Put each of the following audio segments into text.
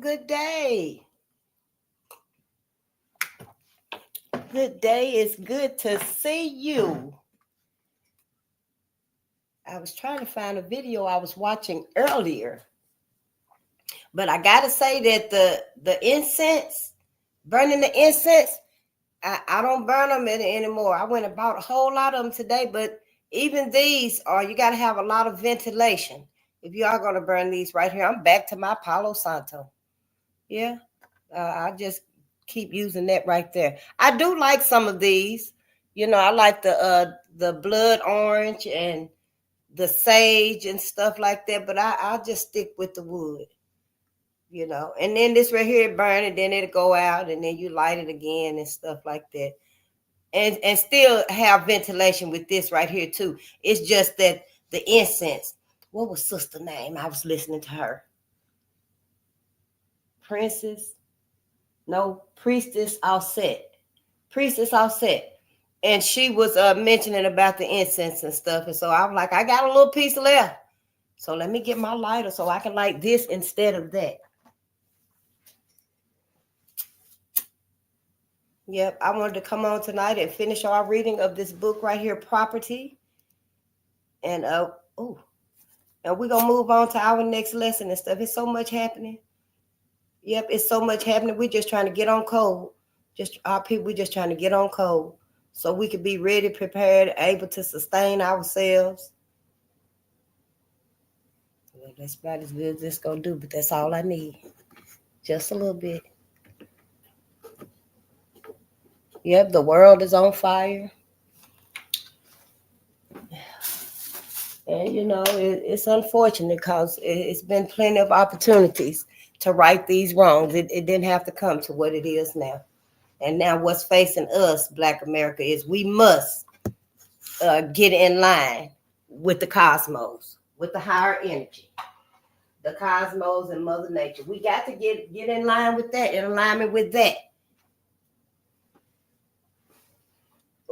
Good day. Good day. It's good to see you. I was trying to find a video I was watching earlier. But I got to say that the incense, burning the incense, I don't burn them anymore. I went and bought a whole lot of them today, but even these you got to have a lot of ventilation. If you are going to burn these right here, I'm back to my Palo Santo. Yeah, I just keep using that right there. I do like some of these. I like the blood orange and the sage and stuff like that, but I'll just stick with the wood. And then this right here, burn it, then it'll go out, and then you light it again and stuff like that. And still have ventilation with this right here too. It's just that the incense. What was sister name? I was listening to her. Priestess Offset. Priestess Offset. And she was mentioning about the incense and stuff. And so I was like, I got a little piece left. So let me get my lighter so I can light this instead of that. Yep, I wanted to come on tonight and finish our reading of this book right here, Property. And we're gonna move on to our next lesson and stuff. It's so much happening. Yep, it's so much happening. We're just trying to get on code. Just our people, we're just trying to get on code so we can be ready, prepared, able to sustain ourselves. Well, that's about as good as it's gonna do, but that's all I need. Just a little bit. Yep, the world is on fire. And, it's unfortunate because it's been plenty of opportunities to right these wrongs. It didn't have to come to what it is now. And now what's facing us, Black America, is we must get in line with the cosmos, with the higher energy, the cosmos and Mother Nature. We got to get in line with that, in alignment with that.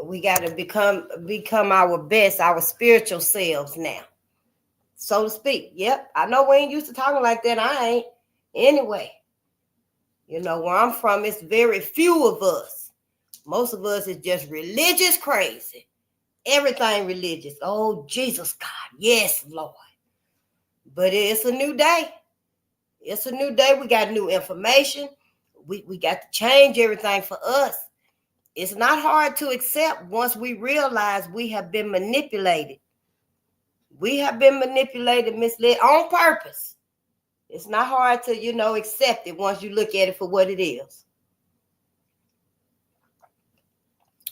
We got to become our best, our spiritual selves now, so to speak. Yep, I know we ain't used to talking like that. I ain't. Anyway, where I'm from, it's very few of us. Most of us is just religious crazy. Everything religious. Oh, Jesus God. Yes, Lord. But it's a new day. It's a new day. We got new information. We got to change everything for us. It's not hard to accept once we realize we have been manipulated. We have been manipulated, misled on purpose. It's not hard to, accept it once you look at it for what it is.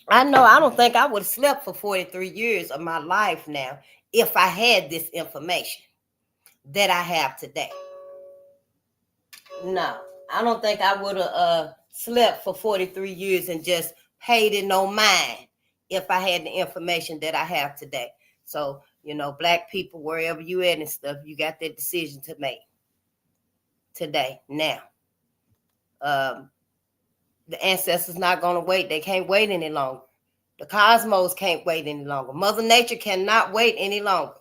I know I don't think I would have slept for 43 years of my life now if I had this information that I have today. No, I don't think I would have slept for 43 years and just paid it no mind if I had the information that I have today. So, Black people, wherever you at and stuff, you got that decision to make today, now. The ancestors not going to wait. They can't wait any longer. The cosmos can't wait any longer. Mother Nature cannot wait any longer.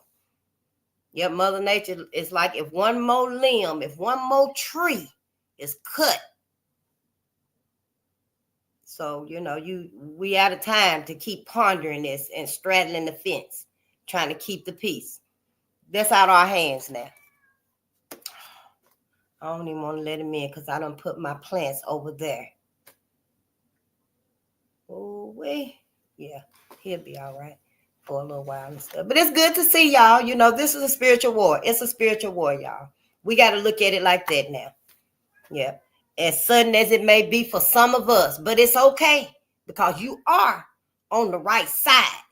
Yep, Mother Nature is like if one more limb, if one more tree is cut. So, we out of time to keep pondering this and straddling the fence, trying to keep the peace. That's out of our hands now. I don't even want to let him in because I done put my plants over there. Oh, wait. Yeah, he'll be all right for a little while and stuff. But it's good to see y'all. This is a spiritual war. It's a spiritual war, y'all. We got to look at it like that now. Yeah. As sudden as it may be for some of us, but it's okay because you are on the right side.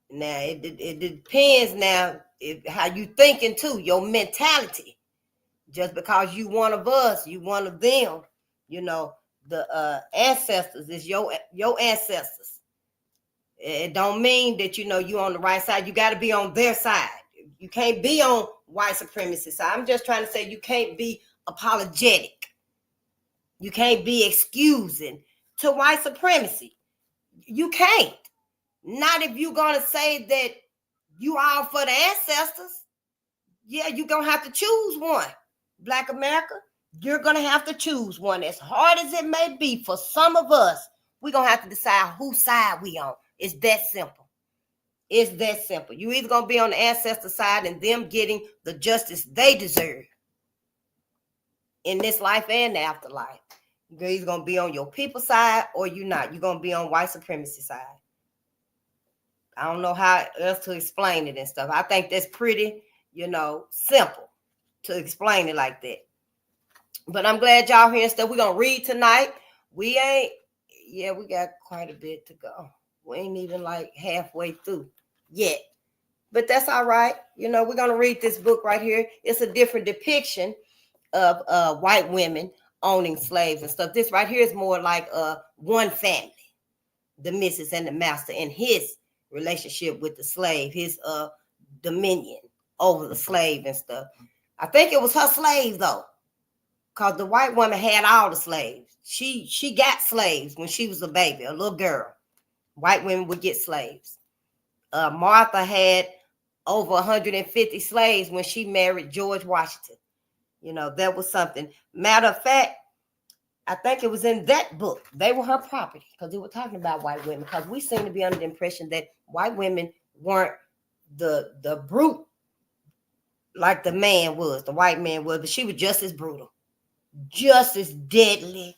Now, it depends now how you thinking too, your mentality. Just because you one of us, you one of them, the ancestors is your ancestors. It don't mean that, you on the right side. You got to be on their side. You can't be on white supremacy side. I'm just trying to say you can't be apologetic. You can't be excusing to white supremacy. You can't. Not if you're going to say that you are for the ancestors. Yeah, you're going to have to choose one. Black America, you're going to have to choose one. As hard as it may be for some of us, we're going to have to decide whose side we on. It's that simple. It's that simple. You either going to be on the ancestor side and them getting the justice they deserve in this life and the afterlife. You're either going to be on your people's side or you're not. You're going to be on white supremacy side. I don't know how else to explain it and stuff. I think that's pretty, simple to explain it like that. But I'm glad y'all here and stuff. We're going to read tonight. We got quite a bit to go. We ain't even like halfway through yet. But that's all right. We're going to read this book right here. It's a different depiction of white women owning slaves and stuff. This right here is more like one family, the missus and the master, and his relationship with the slave, his dominion over the slave and stuff. I think it was her slave though, because the white woman had all the slaves. She got slaves when she was a baby, a little girl. White women would get slaves. Martha had over 150 slaves when she married George Washington. That was something. Matter of fact, I think it was in that book. They were her property because they were talking about white women, because we seem to be under the impression that white women weren't the brute like the man was, the white man was, but she was just as brutal, just as deadly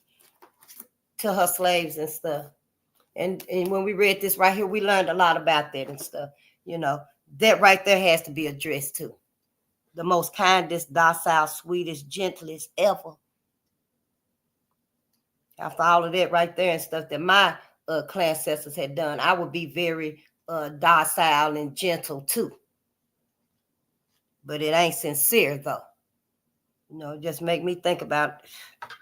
to her slaves and stuff. And when we read this right here, we learned a lot about that and stuff. That right there has to be addressed too. The most kindest, docile, sweetest, gentlest ever. After all of that right there and stuff that my clan ancestors had done, I would be very docile and gentle too. But it ain't sincere though. Just make me think about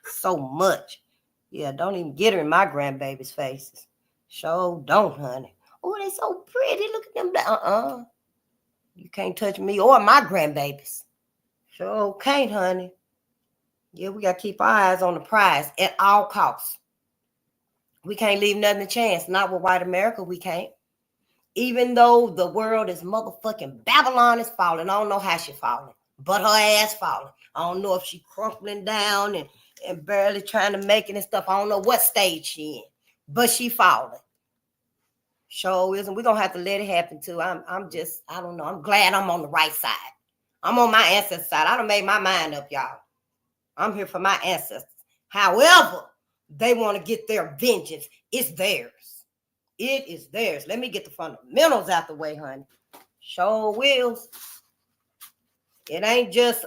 so much. Yeah, don't even get her in my grandbaby's faces. Sure don't, honey. Oh, they so pretty. Look at them. You can't touch me or my grandbabies. Sure can't, honey. Yeah, we got to keep our eyes on the prize at all costs. We can't leave nothing to chance. Not with white America, we can't. Even though the world is motherfucking Babylon is falling. I don't know how she falling, but her ass falling. I don't know if she crumpling down and barely trying to make it and stuff. I don't know what stage she in, but she falling. Sure isn't. We're going to have to let it happen too. I don't know. I'm glad I'm on the right side. I'm on my ancestor side. I done made my mind up, y'all. I'm here for my ancestors. However, they want to get their vengeance. It's theirs. It is theirs. Let me get the fundamentals out the way, honey. Sure wills. It ain't just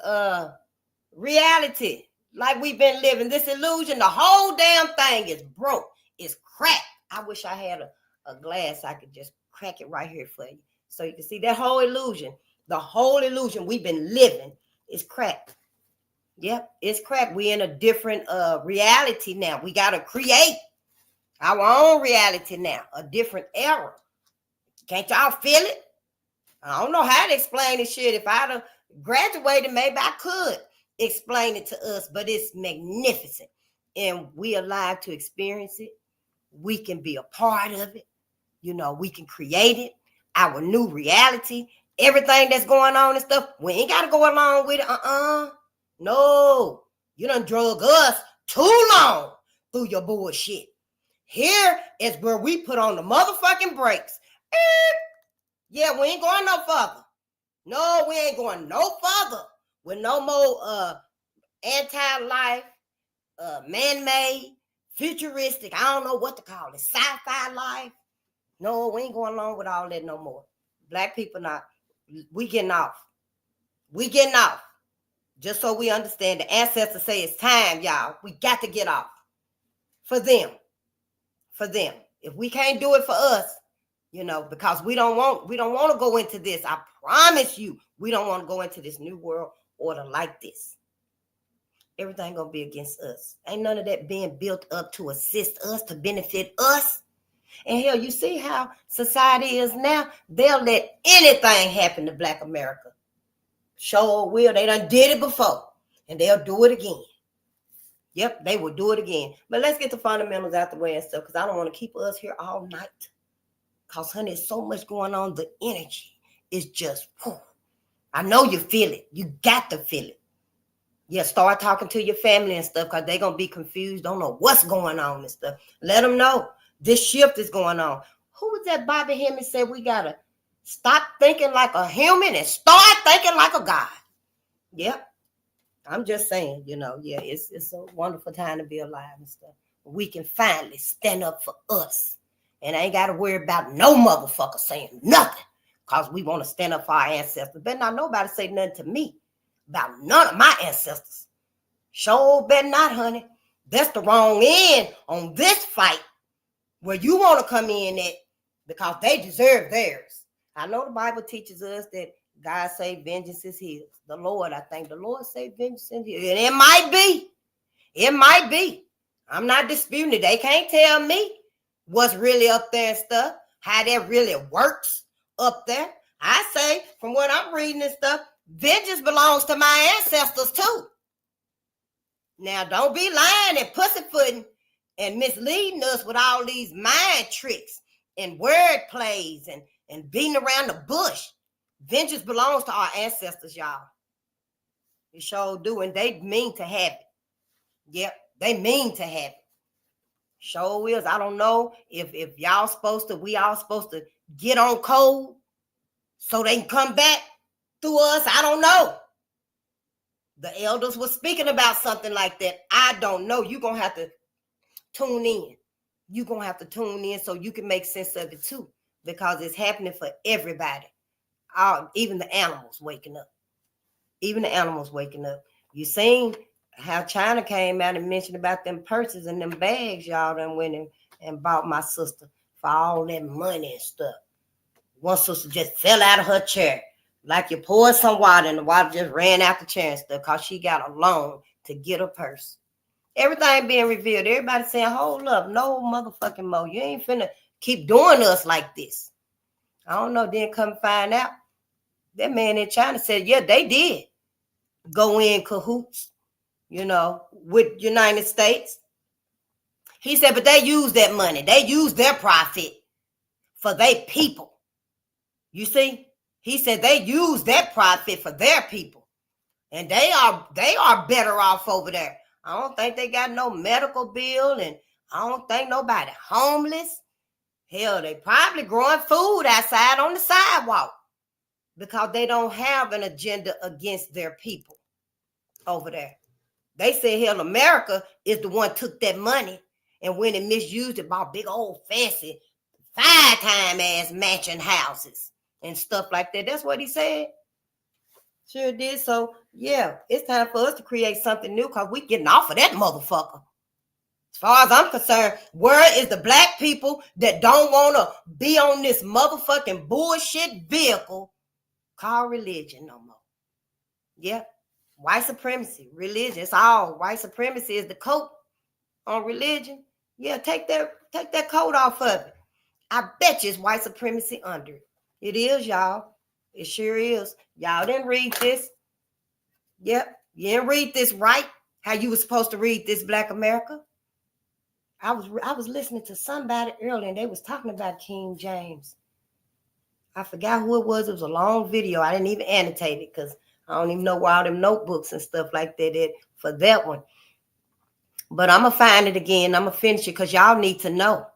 reality like we've been living. This illusion, the whole damn thing is broke. It's cracked. I wish I had a glass. I could just crack it right here for you. So you can see that whole illusion. The whole illusion we've been living is cracked. Yep, it's cracked. We're in a different reality now. We got to create our own reality now, a different era. Can't y'all feel it? I don't know how to explain this shit. If I'd have graduated, maybe I could explain it to us, but it's magnificent. And we alive to experience it. We can be a part of it. We can create it, our new reality. Everything that's going on and stuff, we ain't got to go along with it. No, you done drug us too long through your bullshit. Here is where we put on the motherfucking brakes. Yeah, we ain't going no further. No, we ain't going no further with no more anti-life, man-made, futuristic, I don't know what to call it, sci-fi life. No, we ain't going along with all that no more. Black people not. We getting off. We getting off. Just so we understand, the ancestors say it's time, y'all. We got to get off. For them. For them. If we can't do it for us, because we don't want to go into this. I promise you, we don't want to go into this new world order like this. Everything gonna be against us. Ain't none of that being built up to assist us, to benefit us. And hell, you see how society is now? They'll let anything happen to Black America. Sure will. They done did it before. And they'll do it again. Yep, they will do it again. But let's get the fundamentals out the way and stuff, because I don't want to keep us here all night. Because, honey, there's so much going on. The energy is just, whew. I know you feel it. You got to feel it. Yeah, start talking to your family and stuff because they're going to be confused, don't know what's going on and stuff. Let them know this shift is going on. Who was that Bobby Hemming said we got to stop thinking like a human and start thinking like a God? Yep. I'm just saying, yeah, it's a wonderful time to be alive and stuff. We can finally stand up for us. And I ain't got to worry about no motherfucker saying nothing because we want to stand up for our ancestors. Better not nobody say nothing to me about none of my ancestors. Sure better not, honey. That's the wrong end on this fight where you want to come in at because they deserve theirs. I know the Bible teaches us that God say vengeance is his. The Lord, I think the Lord say vengeance is his. And it might be. It might be. I'm not disputing it. They can't tell me what's really up there and stuff, how that really works up there. I say, from what I'm reading and stuff, vengeance belongs to my ancestors too. Now, don't be lying and pussyfooting and misleading us with all these mind tricks and word plays and beating around the bush. Vengeance belongs to our ancestors, y'all. It sure do, and they mean to have it. Yep, they mean to have it. Sure is. I don't know if y'all we all supposed to get on code so they can come back through us. I don't know. The elders were speaking about something like that. I don't know. You're going to have to tune in. You're going to have to tune in so you can make sense of it too, because it's happening for everybody. Even the animals waking up. Even the animals waking up. You seen how China came out and mentioned about them purses and them bags y'all done went and bought my sister for all that money and stuff. One sister just fell out of her chair. Like you poured some water and the water just ran out the chair and stuff because she got a loan to get a purse. Everything being revealed. Everybody saying, hold up, no motherfucking more. You ain't finna keep doing us like this. I don't know. Then come find out. That man in China said, yeah, they did go in cahoots, with United States. He said, but they use that money. They use their profit for their people. You see? He said they use that profit for their people. And they are better off over there. I don't think they got no medical bill, and I don't think nobody homeless. Hell, they probably growing food outside on the sidewalk because they don't have an agenda against their people over there. They say, hell, America is the one took that money and went and misused it, bought big old fancy 5-time ass mansion houses and stuff like that. That's what he said. Sure did. So, yeah, it's time for us to create something new because we getting off of that motherfucker. As far as I'm concerned, where is the black people that don't want to be on this motherfucking bullshit vehicle called religion no more? Yep. White supremacy, religion, it's all. White supremacy is the coat on religion. Yeah, take that coat off of it. I bet you it's white supremacy under it. It is, y'all. It sure is. Y'all didn't read this. Yep. You didn't read this right. How you were supposed to read this, Black America. I was listening to somebody earlier and they was talking about King James. I forgot who it was. It was a long video. I didn't even annotate it because I don't even know where all them notebooks and stuff like that for that one. But I'm going to find it again. I'm going to finish it because y'all need to know,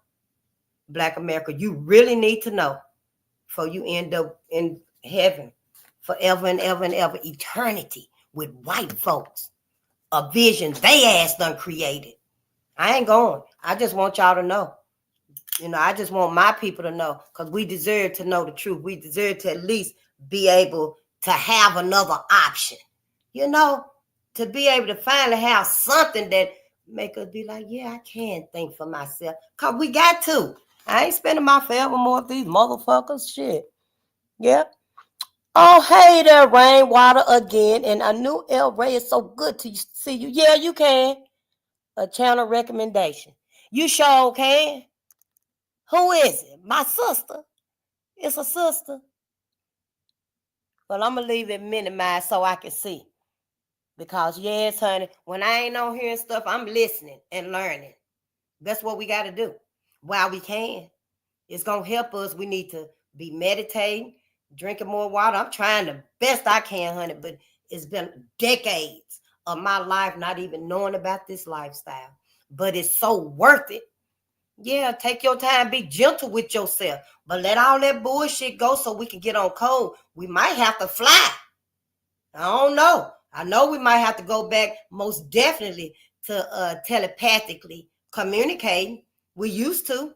Black America. You really need to know before you end up in heaven forever and ever and ever, eternity with white folks. A vision they ass done created. I ain't going. I just want y'all to know. I just want my people to know because we deserve to know the truth. We deserve to at least be able to have another option, to be able to finally have something that make us be like, yeah, I can think for myself because we got to. I ain't spending my forever more of these motherfuckers. Shit. Yep. Oh, hey there, Rainwater again. And I knew El Ray is so good to see you. Yeah, you can. A channel recommendation. You sure can. Who is it? My sister. It's a sister. Well, I'm going to leave it minimized so I can see. Because, yes, honey, when I ain't on here and stuff, I'm listening and learning. That's what we got to do while we can. It's going to help us. We need to be meditating, drinking more water. I'm trying the best I can, honey, but it's been decades of my life not even knowing about this lifestyle. But it's so worth it. Yeah, take your time, be gentle with yourself, but let all that bullshit go so we can get on code. We might have to fly. I don't know. I know we might have to go back most definitely to telepathically communicating. We used to.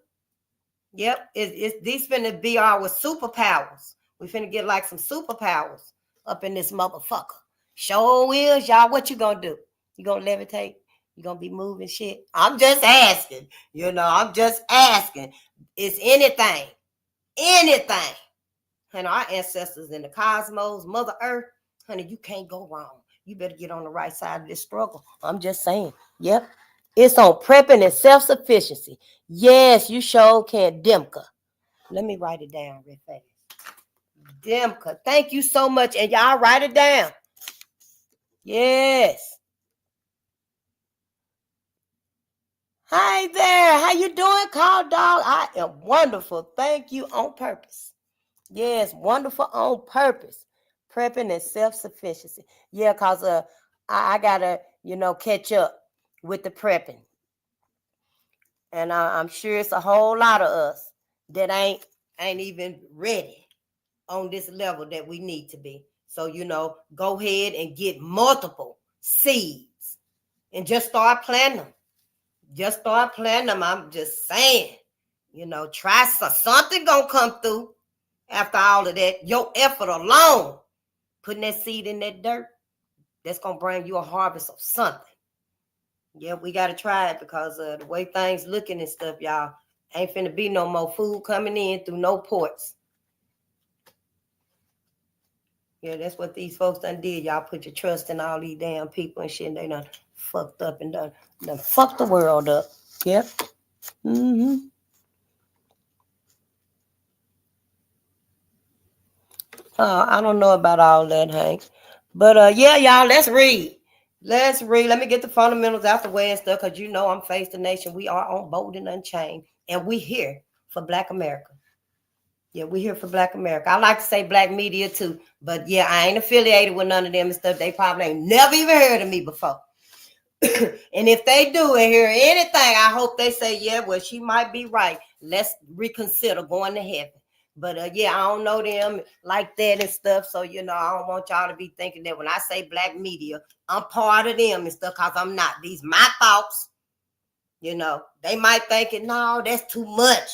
Yep, these finna be our superpowers. We finna get like some superpowers up in this motherfucker. Sure is, y'all. What you gonna do? You gonna levitate? You gonna be moving shit? I'm just asking. I'm just asking. It's anything. Anything. And our ancestors in the cosmos, Mother Earth, honey, you can't go wrong. You better get on the right side of this struggle. I'm just saying. Yep. It's on prepping and self-sufficiency. Yes, you sure can, Demka. Let me write it down real fast. Demka, thank you so much. And y'all write it down. Yes. Hi there. How you doing, Call Dog? I am wonderful. Thank you on purpose. Yes, wonderful on purpose. Prepping and self-sufficiency. Yeah, because I gotta, catch up with the prepping. And I'm sure it's a whole lot of us that ain't even ready on this level that we need to be. So, go ahead and get multiple seeds and just start planting them. Just start planting them. I'm just saying, try something gonna come through after all of that. Your effort alone, putting that seed in that dirt, that's gonna bring you a harvest of something. Yeah, we gotta try it because the way things looking and stuff, y'all, ain't finna be no more food coming in through no ports. Yeah, that's what these folks done did. Y'all put your trust in all these damn people and shit, and they done fucked up and done fucked the world up. Yep. Mm-hmm. I don't know about all that, Hank. But yeah, y'all, let's read. Let's read. Let me get the fundamentals out the way and stuff, because I'm Face the Nation. We are on Bolden Unchained, and we here for Black America. Yeah, we here for Black America. I like to say Black media too, but yeah, I ain't affiliated with none of them and stuff. They probably ain't never even heard of me before. And if they do and hear anything, I hope they say, yeah, well, she might be right. Let's reconsider going to heaven. But yeah, I don't know them like that and stuff. So, I don't want y'all to be thinking that when I say Black media, I'm part of them and stuff, because I'm not. These my thoughts. They might think it, no, that's too much,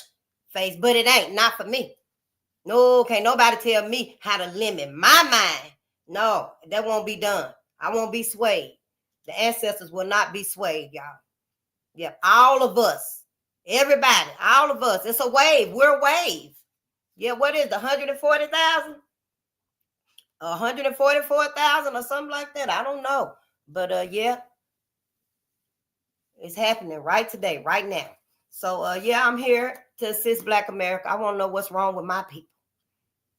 Face, but it ain't. Not for me. No, can't nobody tell me how to limit my mind. No, that won't be done. I won't be swayed. The ancestors will not be swayed, y'all. Yeah, all of us, everybody, all of us. It's a wave. We're a wave. Yeah, what is it, 140,000? 144,000 or something like that? I don't know. But yeah, it's happening right today, right now. So yeah, I'm here to assist Black America. I want to know what's wrong with my people.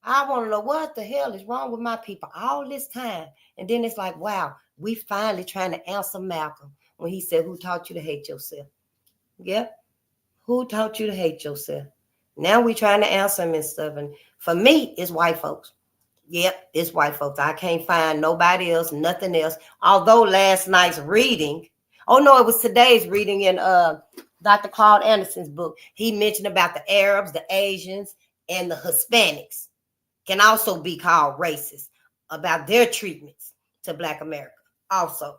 I want to know what the hell is wrong with my people all this time. And then it's like, wow, we finally trying to answer Malcolm when he said, who taught you to hate yourself? Yep. Who taught you to hate yourself? Now we trying to answer him and stuff. And for me, it's white folks. Yep, it's white folks. I can't find nobody else, nothing else. Although last night's reading, oh no, it was today's reading in Dr. Claude Anderson's book. He mentioned about the Arabs, the Asians, and the Hispanics can also be called racist about their treatments to Black America also.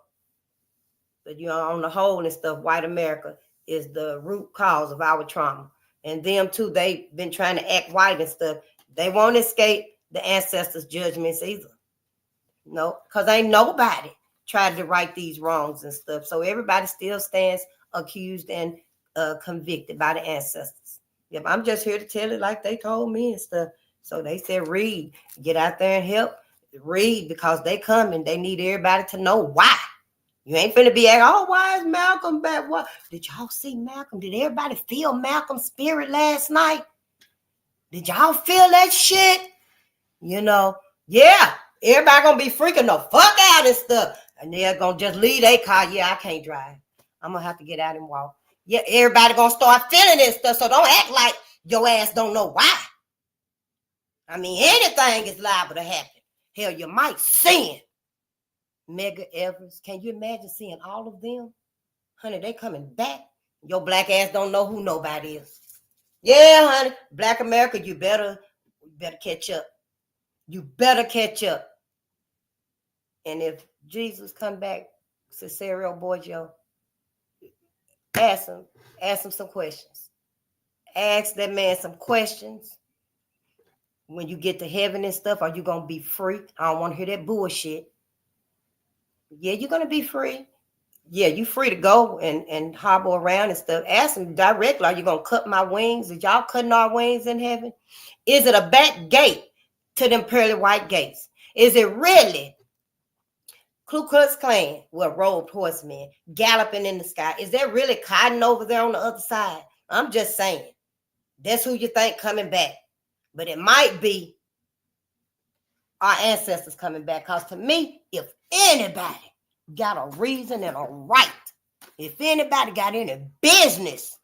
But on the whole and stuff, white America is the root cause of our trauma. And them too, they've been trying to act white and stuff. They won't escape the ancestors' judgments either. No, because ain't nobody tried to right these wrongs and stuff. So everybody still stands accused and convicted by the ancestors. Yep, I'm just here to tell it like they told me and stuff. So they said, read, get out there and help. Read, because they coming. They need everybody to know why. You ain't finna be like, oh, why is Malcolm back? What? Did y'all see Malcolm? Did everybody feel Malcolm's spirit last night? Did y'all feel that shit? Yeah, everybody gonna be freaking the fuck out and stuff. And they're gonna just leave their car. Yeah, I can't drive. I'm gonna have to get out and walk. Yeah, everybody gonna start feeling this stuff. So don't act like your ass don't know why. I mean, anything is liable to happen. Hell, you might sin. Mega Evers. Can you imagine seeing all of them? Honey, they coming back. Your black ass don't know who nobody is. Yeah, honey. Black America, you better catch up. You better catch up. And if Jesus come back, Cesario Borgio, ask him some questions. Ask that man some questions. When you get to heaven and stuff, are you gonna be free? I don't want to hear that bullshit. Yeah, you're gonna be free. Yeah, you free to go and hobble around and stuff. Ask him directly, are you gonna cut my wings? Is y'all cutting our wings in heaven? Is it a back gate to them pearly white gates? Is it really Ku Klux Klan with robed horsemen galloping in the sky? Is there really cotton over there on the other side? I'm just saying. That's who you think coming back. But it might be our ancestors coming back. Because to me, if anybody got a reason and a right, if anybody got any business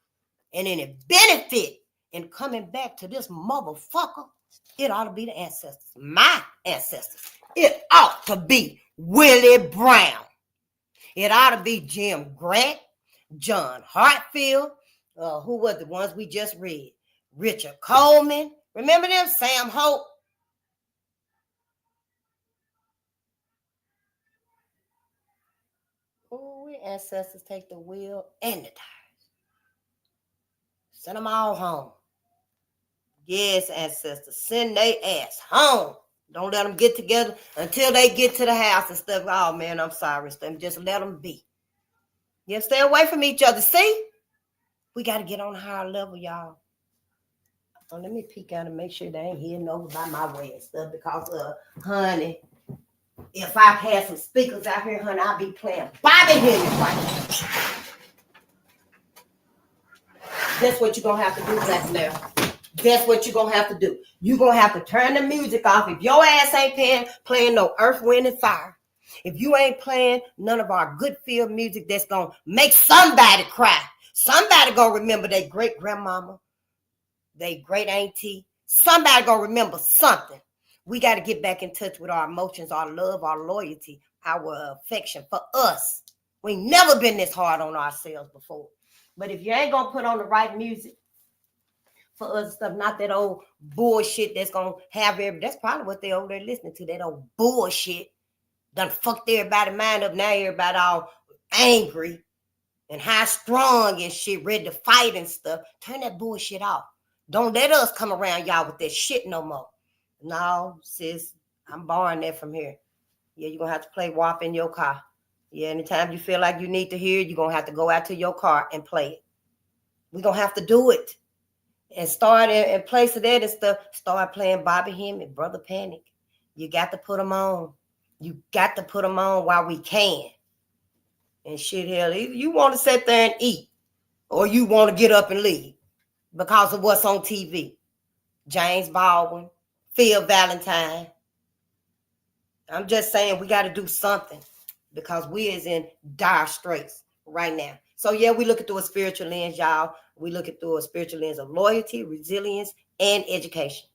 and any benefit in coming back to this motherfucker, it ought to be the ancestors. My ancestors. It ought to be Willie Brown. It ought to be Jim Grant, John Hartfield, who was the ones we just read? Richard Coleman. Remember them? Sam Hope. Oh, we ancestors take the wheel and the tires. Send them all home. Yes, ancestors, send their ass home. Don't let them get together until they get to the house and stuff. Oh, man, I'm sorry. Just let them be. Yeah, stay away from each other. See? We got to get on a higher level, y'all. Oh, let me peek out and make sure they ain't hearing over by my way and stuff because, honey, if I had some speakers out here, honey, I'll be playing Bobby Hemmings right now. That's what you're going to have to do, Black America. That's what you're going to have to do. You're going to have to turn the music off. If your ass ain't playing no Earth, Wind, and Fire, if you ain't playing none of our good feel music that's going to make somebody cry, somebody going to remember their great-grandmama, their great-auntie, somebody going to remember something. We got to get back in touch with our emotions, our love, our loyalty, our affection for us. We ain't never been this hard on ourselves before. But if you ain't going to put on the right music for other stuff, not that old bullshit that's going to have that's probably what they over there listening to, that old bullshit. Done fucked everybody mind up. Now everybody all angry and high strung and shit, ready to fight and stuff. Turn that bullshit off. Don't let us come around y'all with that shit no more. No, sis, I'm borrowing that from here. Yeah, you're going to have to play WAP in your car. Yeah, anytime you feel like you need to hear it, you're going to have to go out to your car and play it. We're going to have to do it. And start in place of that and stuff, start playing Bobby Hemmings, Brother Panic. You got to put them on. You got to put them on while we can. And shit, hell, either you want to sit there and eat or you want to get up and leave because of what's on TV. James Baldwin, Phil Valentine. I'm just saying we got to do something because we is in dire straits right now. So, yeah, we look at through a spiritual lens, y'all. We look at through a spiritual lens of loyalty, resilience, and education.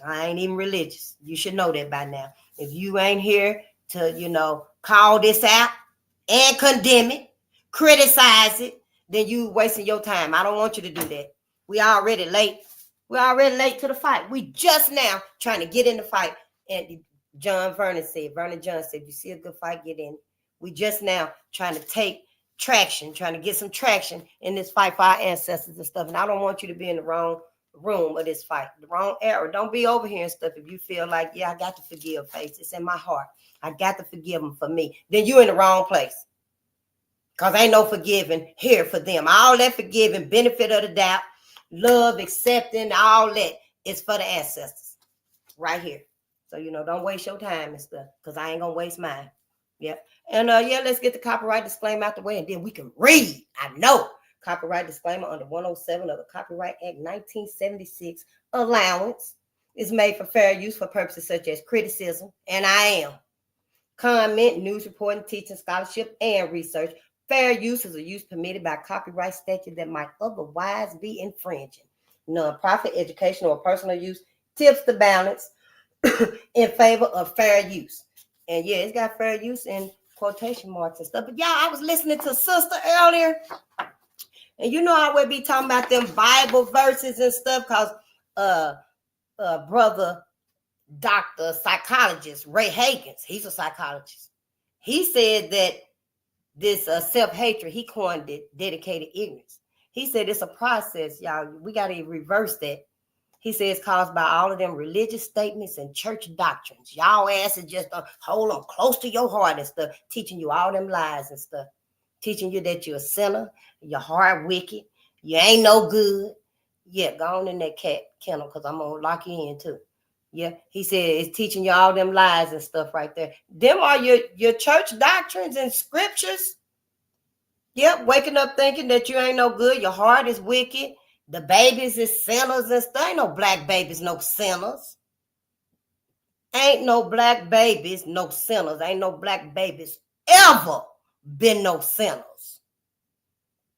I ain't even religious. You should know that by now. If you ain't here to, call this out and condemn it, criticize it, then you wasting your time. I don't want you to do that. We already late. We're already late to the fight. We just now trying to get in the fight. And Vernon John said, if you see a good fight, get in. We just now trying to take traction, trying to get some traction in this fight for our ancestors and stuff. And I don't want you to be in the wrong room of this fight, the wrong era. Don't be over here and stuff if you feel like, yeah, I got to forgive, face. It's in my heart. I got to forgive them for me. Then you're in the wrong place. Because ain't no forgiving here for them. All that forgiving, benefit of the doubt, love, accepting, all that is for the ancestors right here. So, don't waste your time and stuff because I ain't going to waste mine. Yep. And let's get the copyright disclaimer out the way and then we can read. I know. Copyright disclaimer under 107 of the Copyright Act 1976. Allowance is made for fair use for purposes such as criticism, and I am. Comment, news reporting, teaching, scholarship, and research. Fair use is a use permitted by copyright statute that might otherwise be infringing. Non-profit, educational, or personal use tips the balance in favor of fair use. And yeah, it's got fair use in quotation marks and stuff. But y'all, I was listening to Sister earlier, and you know I would be talking about them Bible verses and stuff, because brother doctor psychologist Ray Hagins, he's a psychologist. He said that this self-hatred, he coined it dedicated ignorance. He said it's a process, y'all. We got to reverse that. He says it's caused by all of them religious statements and church doctrines. Y'all asses just hold them close to your heart and stuff, teaching you all them lies and stuff, teaching you that you're a sinner, your heart wicked, you ain't no good. Yeah, go on in that cat kennel, because I'm going to lock you in too. Yeah, he said it's teaching you all them lies and stuff right there. Them are your church doctrines and scriptures. Yep, waking up thinking that you ain't no good, your heart is wicked, the babies is sinners and stuff. Ain't no black babies, no sinners. Ain't no black babies, no sinners. Ain't no black babies ever been no sinners.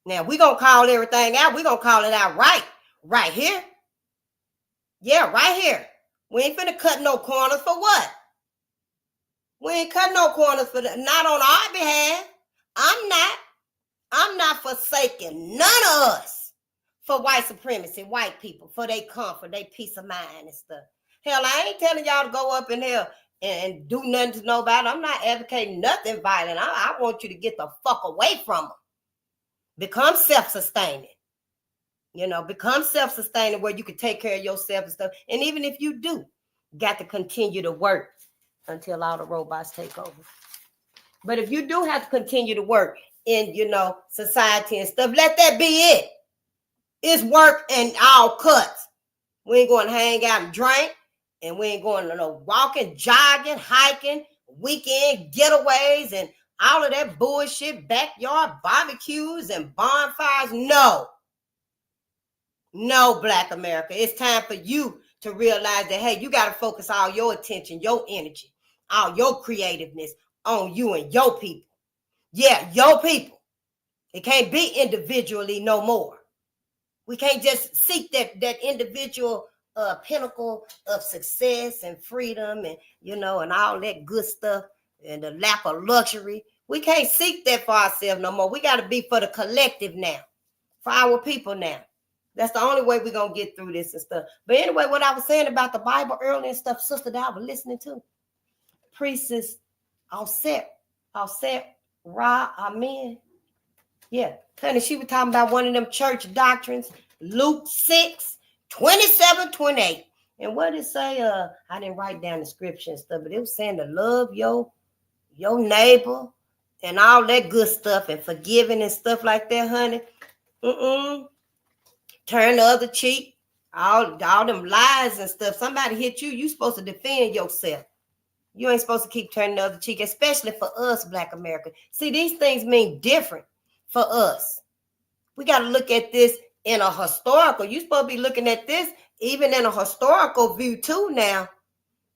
Now, we going to call everything out. We going to call it out right here. Yeah, right here. We ain't finna cut no corners for what? We ain't cut no corners for that. Not on our behalf. I'm not forsaking none of us for white supremacy, white people, for their comfort, their peace of mind and stuff. Hell, I ain't telling y'all to go up in here and do nothing to nobody. I'm not advocating nothing violent. I want you to get the fuck away from them. Become self-sustaining. Become self-sustaining where you can take care of yourself and stuff. And even if you do, got to continue to work until all the robots take over. But if you do have to continue to work in, society and stuff, let that be it. It's work and all cuts. We ain't going to hang out and drink, and we ain't going to no walking, jogging, hiking, weekend getaways, and all of that bullshit, backyard barbecues and bonfires. No, Black America. It's time for you to realize that, hey, you got to focus all your attention, your energy, all your creativeness on you and your people. Yeah, your people. It can't be individually no more. We can't just seek that individual pinnacle of success and freedom and, and all that good stuff and the lack of luxury. We can't seek that for ourselves no more. We got to be for the collective now, for our people now. That's the only way we're going to get through this and stuff. But anyway, what I was saying about the Bible earlier and stuff, sister, that I was listening to, Priestess Offset Ra Amen. Yeah, honey, she was talking about one of them church doctrines, Luke 6, 27, 28. And what did it say? I didn't write down the scripture and stuff, but it was saying to love your neighbor and all that good stuff and forgiving and stuff like that, honey. Turn the other cheek. All them lies and stuff. Somebody hit you, you supposed to defend yourself. You ain't supposed to keep turning the other cheek, especially for us, Black America. See, these things mean different for us. We got to look at this in a historical. You're supposed to be looking at this even in a historical view too now.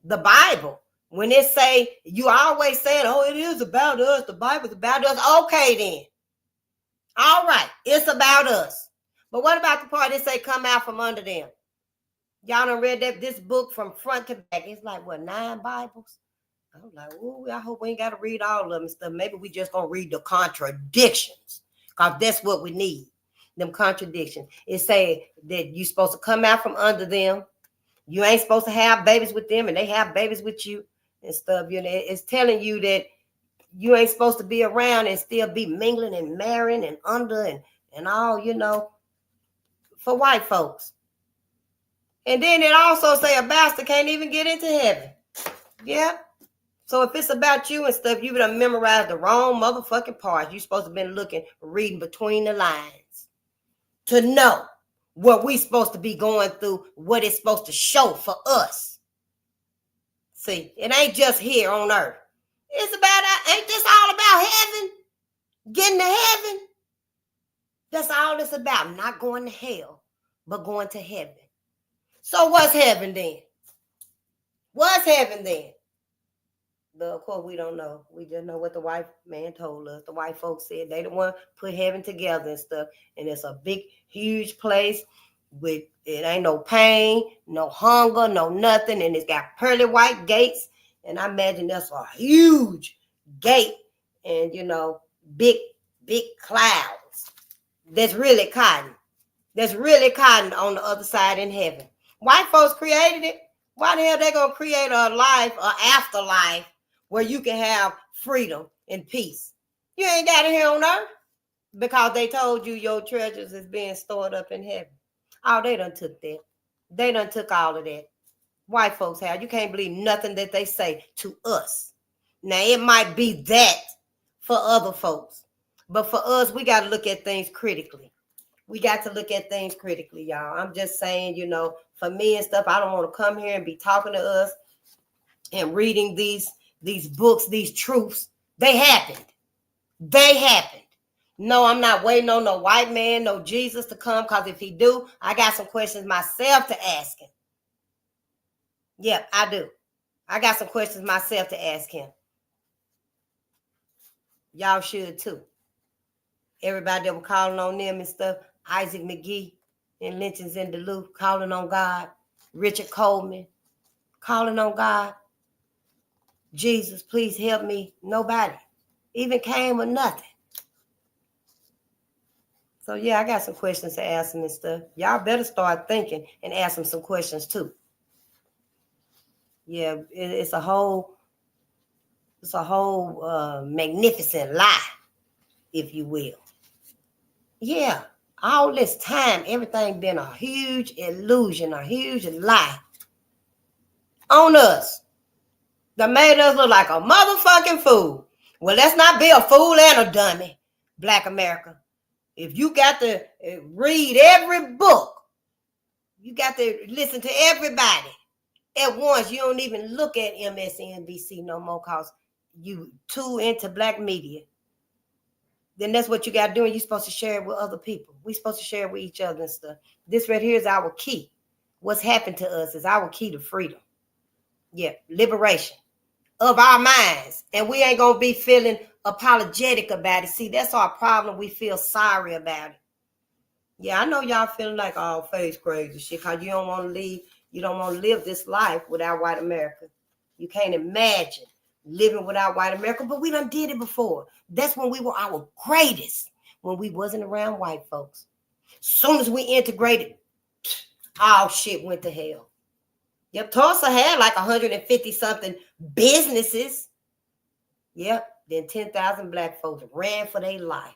The Bible. When it say, you always saying, oh, it is about us. The Bible's about us. Okay, then. All right. It's about us. But what about the part that say come out from under them? Y'all done read this book from front to back. It's like, what, 9 Bibles? I'm like, ooh, I hope we ain't got to read all of them and stuff. Maybe we just going to read the contradictions, because that's what we need, them contradictions. It say that you're supposed to come out from under them. You ain't supposed to have babies with them, and they have babies with you and stuff. It's telling you that you ain't supposed to be around and still be mingling and marrying and under and all, for white folks. And then it also say a bastard can't even get into heaven. Yeah. So if it's about you and stuff, you done memorized the wrong motherfucking parts. You supposed to have been reading between the lines to know what we supposed to be going through, what it's supposed to show for us. See, it ain't just here on earth. It's about, ain't this all about heaven? Getting to heaven? That's all it's about. Not going to hell, but going to heaven. So what's heaven then? What's heaven then? Of course, we don't know. We just know what the white man told us. The white folks said they the one put heaven together and stuff. And it's a big, huge place with, it ain't no pain, no hunger, no nothing. And it's got pearly white gates. And I imagine that's a huge gate and, big clouds. That's really cotton. That's really cotton on the other side in heaven. White folks created it. Why the hell they gonna create a life, or afterlife, where you can have freedom and peace? You ain't got it here on earth because they told you your treasures is being stored up in heaven. Oh, they done took that. They done took all of that. White folks have. You can't believe nothing that they say to us. Now, it might be that for other folks, but for us, we got to look at things critically. We got to look at things critically, y'all. I'm just saying, for me and stuff, I don't want to come here and be talking to us and reading these books, these truths. They happened. They happened. No, I'm not waiting on no white man, no Jesus to come, because if he do, I got some questions myself to ask him. Yep, I do. I got some questions myself to ask him. Y'all should too. Everybody that was calling on them and stuff, Isaac McGee and Lynchings in Duluth, calling on God. Richard Coleman, calling on God. Jesus, please help me. Nobody even came or nothing. So yeah, I got some questions to ask them and stuff. Y'all better start thinking and ask them some questions too. Yeah, it's a whole magnificent lie, if you will. Yeah, all this time, everything been a huge illusion, a huge lie on us that made us look like a motherfucking fool. Well, let's not be a fool and a dummy, Black America. If you got to read every book, you got to listen to everybody at once. You don't even look at MSNBC no more because you too into Black media. Then that's what you got to do, and you're supposed to share it with other people. We're supposed to share it with each other and stuff. This right here is our key. What's happened to us is our key to freedom. Yeah, liberation of our minds. And we ain't going to be feeling apologetic about it. See, that's our problem. We feel sorry about it. Yeah, I know y'all feeling like, oh, face crazy shit, because you don't want to leave. You don't want to live this life without white America. You can't imagine living without white America, but we done did it before. That's when we were our greatest, when we wasn't around white folks. Soon as we integrated, all shit went to hell. Yep, Tulsa had like 150-something businesses. Yep, then 10,000 Black folks ran for their life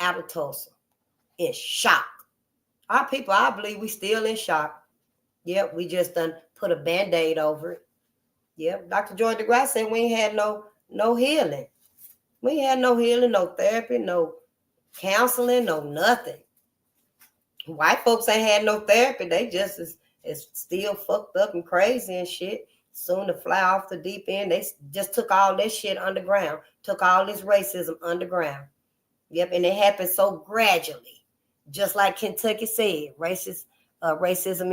out of Tulsa in shock. Our people, I believe we still in shock. Yep, we just done put a Band-Aid over it. Yep, Dr. George DeGrasse said we ain't had no healing. We ain't had no healing, no therapy, no counseling, no nothing. White folks ain't had no therapy. They just is still fucked up and crazy and shit. Soon to fly off the deep end. They just took all this shit underground. Took all this racism underground. Yep, and it happened so gradually. Just like Kentucky said, racism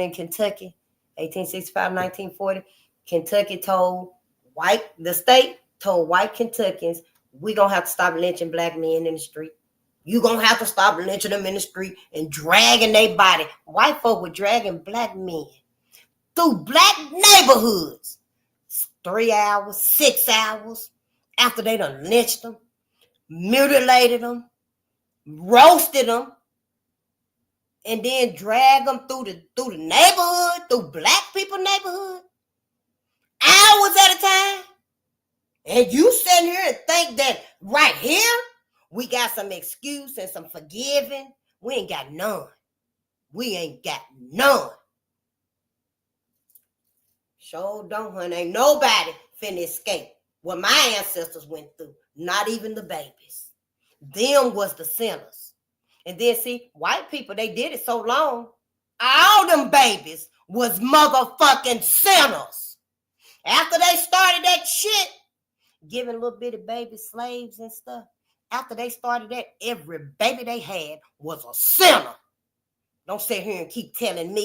in Kentucky, 1865, 1940. Kentucky told the state told white Kentuckians, we gonna have to stop lynching Black men in the street. You gonna have to stop lynching them in the street and dragging their body. White folk were dragging Black men through Black neighborhoods. 3 hours, 6 hours after they done lynched them, mutilated them, roasted them, and then drag them through the neighborhood, through Black people neighborhood, hours at a time. And you sitting here and think that right here, we got some excuse and some forgiving. We ain't got none. We ain't got none. Sure don't, honey. Ain't nobody finna escape what my ancestors went through. Not even the babies. Them was the sinners. And then see, white people, they did it so long. All them babies was motherfucking sinners. After they started that shit, giving little bitty baby slaves and stuff, after they started that, every baby they had was a sinner. Don't sit here and keep telling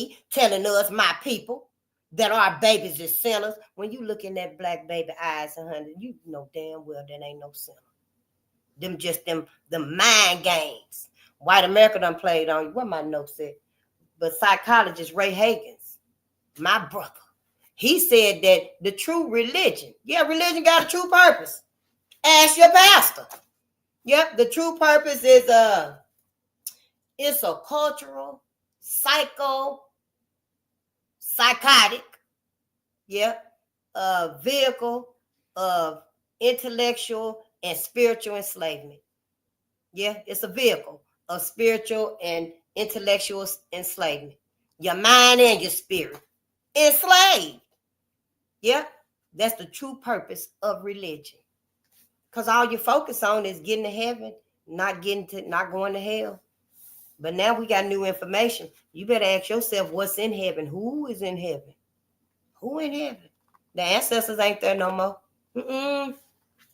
us, my people, that our babies is sinners. When you look in that Black baby eyes, honey, you know damn well that ain't no sinner. Them just them mind games. White America done played on you. What my notes said. But psychologist Ray Higgins, my brother, he said that the true religion, religion got a true purpose. Ask your pastor. Yep, the true purpose is it's a cultural, psychotic, vehicle of intellectual and spiritual enslavement. Yeah, it's a vehicle of spiritual and intellectual enslavement. Your mind and your spirit enslaved. Yeah, that's the true purpose of religion. Because all you focus on is getting to heaven, not going to hell. But now we got new information. You better ask yourself what's in heaven. Who is in heaven? Who in heaven? The ancestors ain't there no more.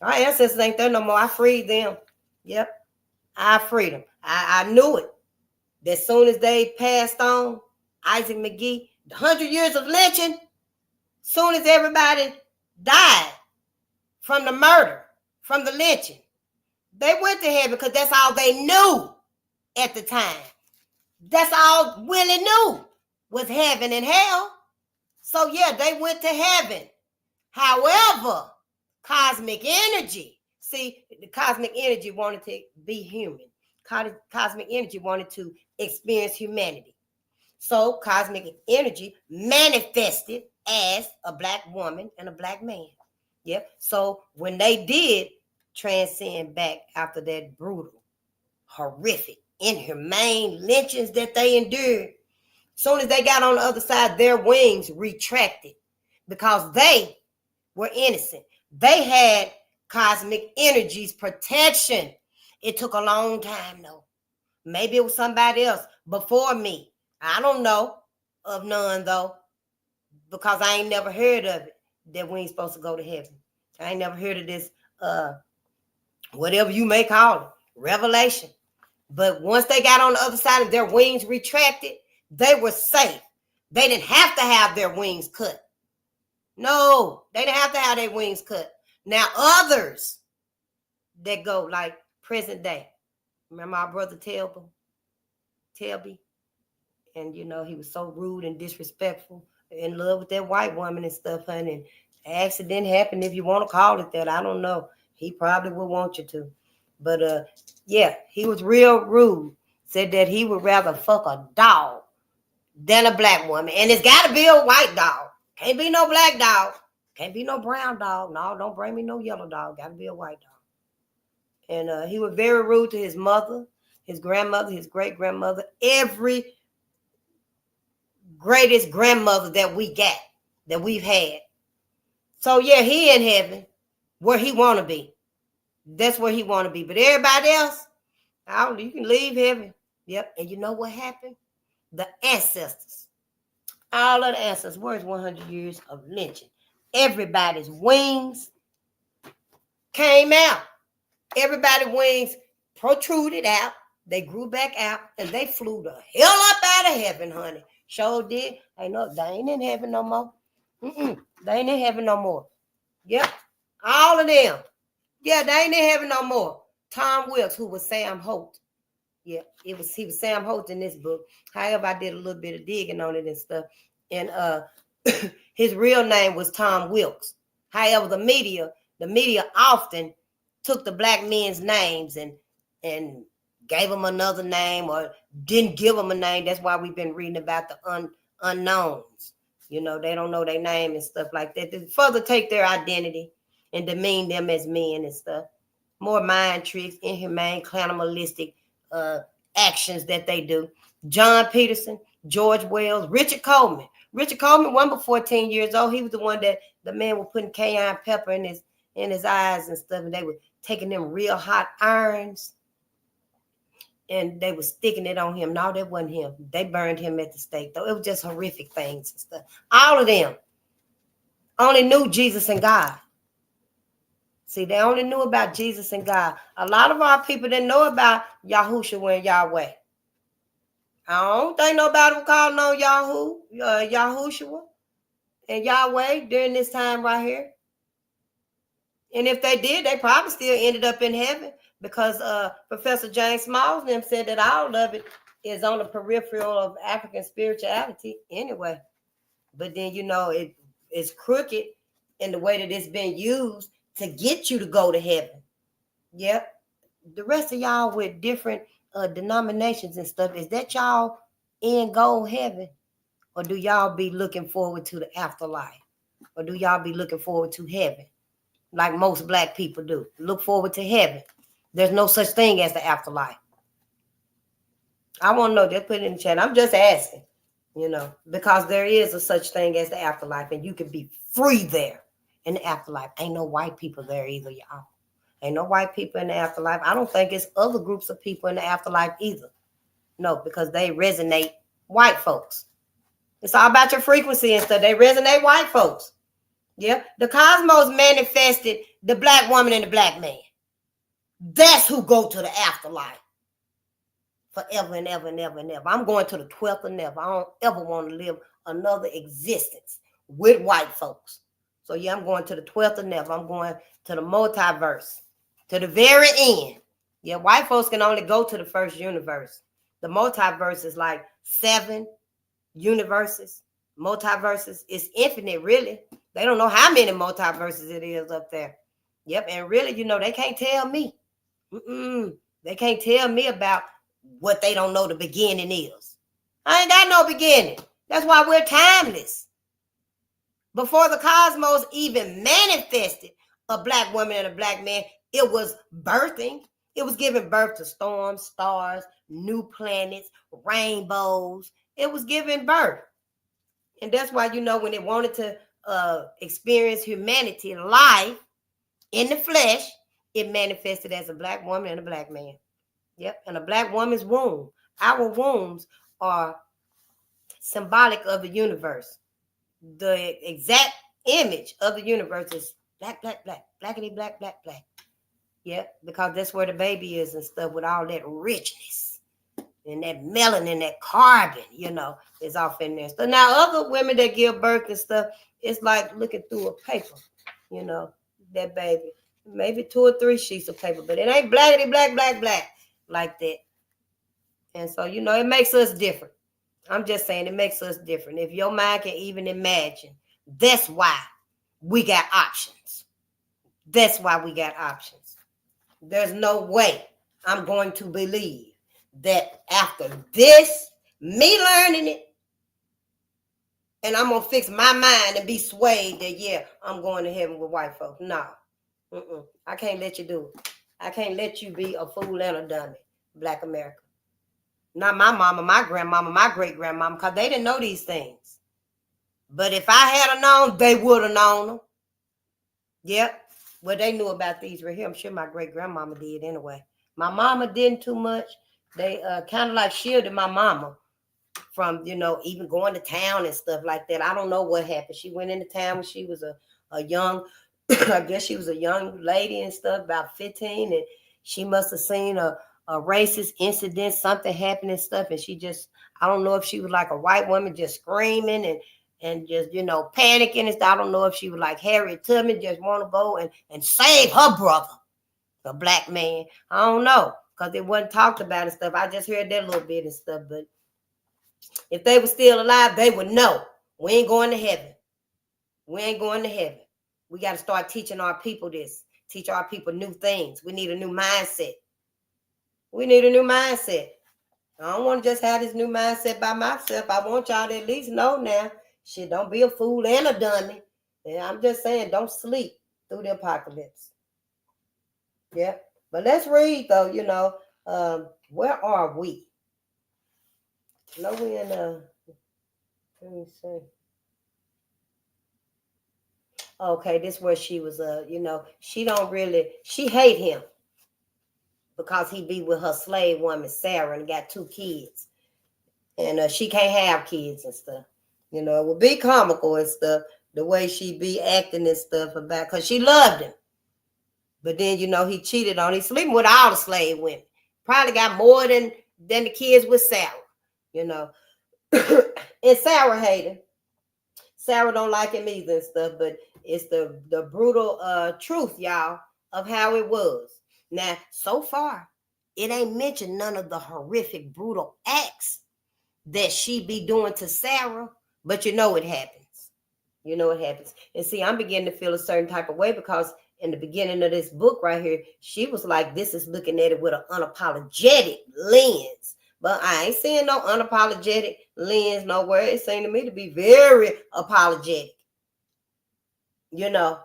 Our ancestors ain't there no more. I freed them. Yep. I freed them. I knew it. That as soon as they passed on, Isaac McGee, 100 years of lynching, soon as everybody died from the murder, from the lynching, they went to heaven because that's all they knew at the time. That's all Willie knew was heaven and hell. So yeah, they went to heaven. However, cosmic energy, see, the cosmic energy wanted to be human. Cosmic energy wanted to experience humanity. So cosmic energy manifested as a black woman and a black man. Yep. So when they did transcend back after that brutal, horrific, inhumane lynchings that they endured, soon as they got on the other side, their wings retracted because they were innocent. They had cosmic energy's protection. It took a long time though. Maybe it was somebody else before me. I don't know of none though, because I ain't never heard of it, that we ain't supposed to go to heaven. I ain't never heard of this, whatever you may call it, revelation. But once they got on the other side and their wings retracted, they were safe. They didn't have to have their wings cut. No, they didn't have to have their wings cut. Now others that go like present day. Remember our brother Telby? And he was so rude and disrespectful, in love with that white woman and stuff, honey. And accident happened, if you want to call it that. I don't know. He probably would want you to. But he was real rude. Said that he would rather fuck a dog than a black woman. And it's got to be a white dog. Can't be no black dog. Can't be no brown dog. No, don't bring me no yellow dog. Got to be a white dog. And he was very rude to his mother, his grandmother, his great-grandmother, every greatest grandmother that we've had. So yeah, he in heaven where he want to be. That's where he want to be. But everybody else, you can leave heaven. Yep. And you know what happened? The ancestors, all of the ancestors, where's 100 years of lynching? Everybody's wings came out. Everybody's wings protruded out. They grew back out and they flew the hell up out of heaven, honey. Sure did. They ain't in heaven no more. They ain't in heaven no more. Yep. All of them. Yeah, they ain't in heaven no more. Tom Wilkes, who was Sam Holt. Yeah, he was Sam Holt in this book. However, I did a little bit of digging on it and stuff. And his real name was Tom Wilkes. However, the media often took the black men's names and gave them another name or didn't give them a name. That's why we've been reading about the unknowns. They don't know their name and stuff like that. They further take their identity and demean them as men and stuff. More mind tricks, inhumane, cannibalistic actions that they do. John Peterson, George Wells, Richard Coleman. Richard Coleman won before 14 years old. He was the one that the man was putting cayenne pepper in his eyes and stuff, and they were taking them real hot irons and they were sticking it on him. No, that wasn't him. They burned him at the stake, though. It was just horrific things and stuff. All of them only knew Jesus and God. See, they only knew about Jesus and God. A lot of our people didn't know about Yahushua and Yahweh. I don't think nobody was calling on Yahushua and Yahweh during this time right here. And if they did, they probably still ended up in heaven, because Professor James Smalls and them said that all of it is on the peripheral of African spirituality anyway. But then, is crooked in the way that it's been used to get you to go to heaven. Yep. The rest of y'all with different denominations and stuff, is that y'all in goal heaven? Or do y'all be looking forward to the afterlife? Or do y'all be looking forward to heaven? Like most black people do. Look forward to heaven. There's no such thing as the afterlife. I want to know. Just put it in the chat. I'm just asking, because there is a such thing as the afterlife, and you can be free there in the afterlife. Ain't no white people there either, y'all. Ain't no white people in the afterlife. I don't think it's other groups of people in the afterlife either. No, because they resonate white folks. It's all about your frequency and stuff. They resonate white folks. Yeah. The cosmos manifested the black woman and the black man. That's who go to the afterlife. Forever and ever and ever and ever. I'm going to the 12th and never. I don't ever want to live another existence with white folks. So yeah, I'm going to the 12th and never. I'm going to the multiverse. To the very end. Yeah, white folks can only go to the first universe. The multiverse is like 7 universes. Multiverses is infinite, really. They don't know how many multiverses it is up there. Yep, and really, they can't tell me. They can't tell me about what they don't know the beginning is. I ain't got no beginning. That's why we're timeless. Before the cosmos even manifested a black woman and a black man, it was birthing. It was giving birth to storms, stars, new planets, rainbows. It was giving birth. And that's why, when it wanted to experience humanity, life in the flesh, it manifested as a black woman and a black man. Yep. And a black woman's womb. Our wombs are symbolic of the universe. The exact image of the universe is black, black, black, blackity, black, black, black. Yeah, because that's where the baby is and stuff, with all that richness and that melanin, that carbon, is off in there. So now other women that give birth and stuff, it's like looking through a paper, that baby. Maybe 2 or 3 sheets of paper, but it ain't blackity, black, black, black like that. And so, it makes us different. I'm just saying it makes us different. If your mind can even imagine, that's why we got options. That's why we got options. There's no way I'm going to believe that after this, me learning it, and I'm going to fix my mind and be swayed that, yeah, I'm going to heaven with white folks. No. I can't let you do it. I can't let you be a fool and a dummy, Black America. Not my mama, my grandmama, my great-grandmama, because they didn't know these things. But if I had known, they would have known them. Yep. Well, they knew about these right here. I'm sure my great-grandmama did anyway. My mama didn't too much. They kind of like shielded my mama from, even going to town and stuff like that. I don't know what happened. She went into town when she was a young, I guess she was a young lady and stuff, about 15, and she must have seen a racist incident, something happened and stuff, and she just, I don't know if she was like a white woman just screaming and just, panicking and stuff. I don't know if she was like Harriet Tubman, just want to go and save her brother, a black man. I don't know, because it wasn't talked about and stuff. I just heard that little bit and stuff, but if they were still alive, they would know. We ain't going to heaven. We ain't going to heaven. We got to start teaching our people this. Teach our people new things. We need a new mindset. We need a new mindset. I don't want to just have this new mindset by myself. I want y'all to at least know now. Shit, don't be a fool and a dummy. And I'm just saying, don't sleep through the apocalypse. Yeah. But let's read, though, where are we? No, we in, let me see. Okay, this is where she was, she don't really, she hate him because he be with her slave woman, Sarah, and got 2 kids. And she can't have kids and stuff. It would be comical and stuff, the way she be acting and stuff about, because she loved him. But then, he cheated on, he's sleeping with all the slave women. Probably got more than the kids with Sarah, And Sarah hated him. Sarah don't like him either and stuff, but it's the brutal truth, y'all, of how it was. Now, so far, it ain't mentioned none of the horrific, brutal acts that she be doing to Sarah, but it happens. You know what happens. And see, I'm beginning to feel a certain type of way because in the beginning of this book right here, she was like, this is looking at it with an unapologetic lens. But I ain't seeing no unapologetic lens nowhere. It seemed to me to be very apologetic. You know,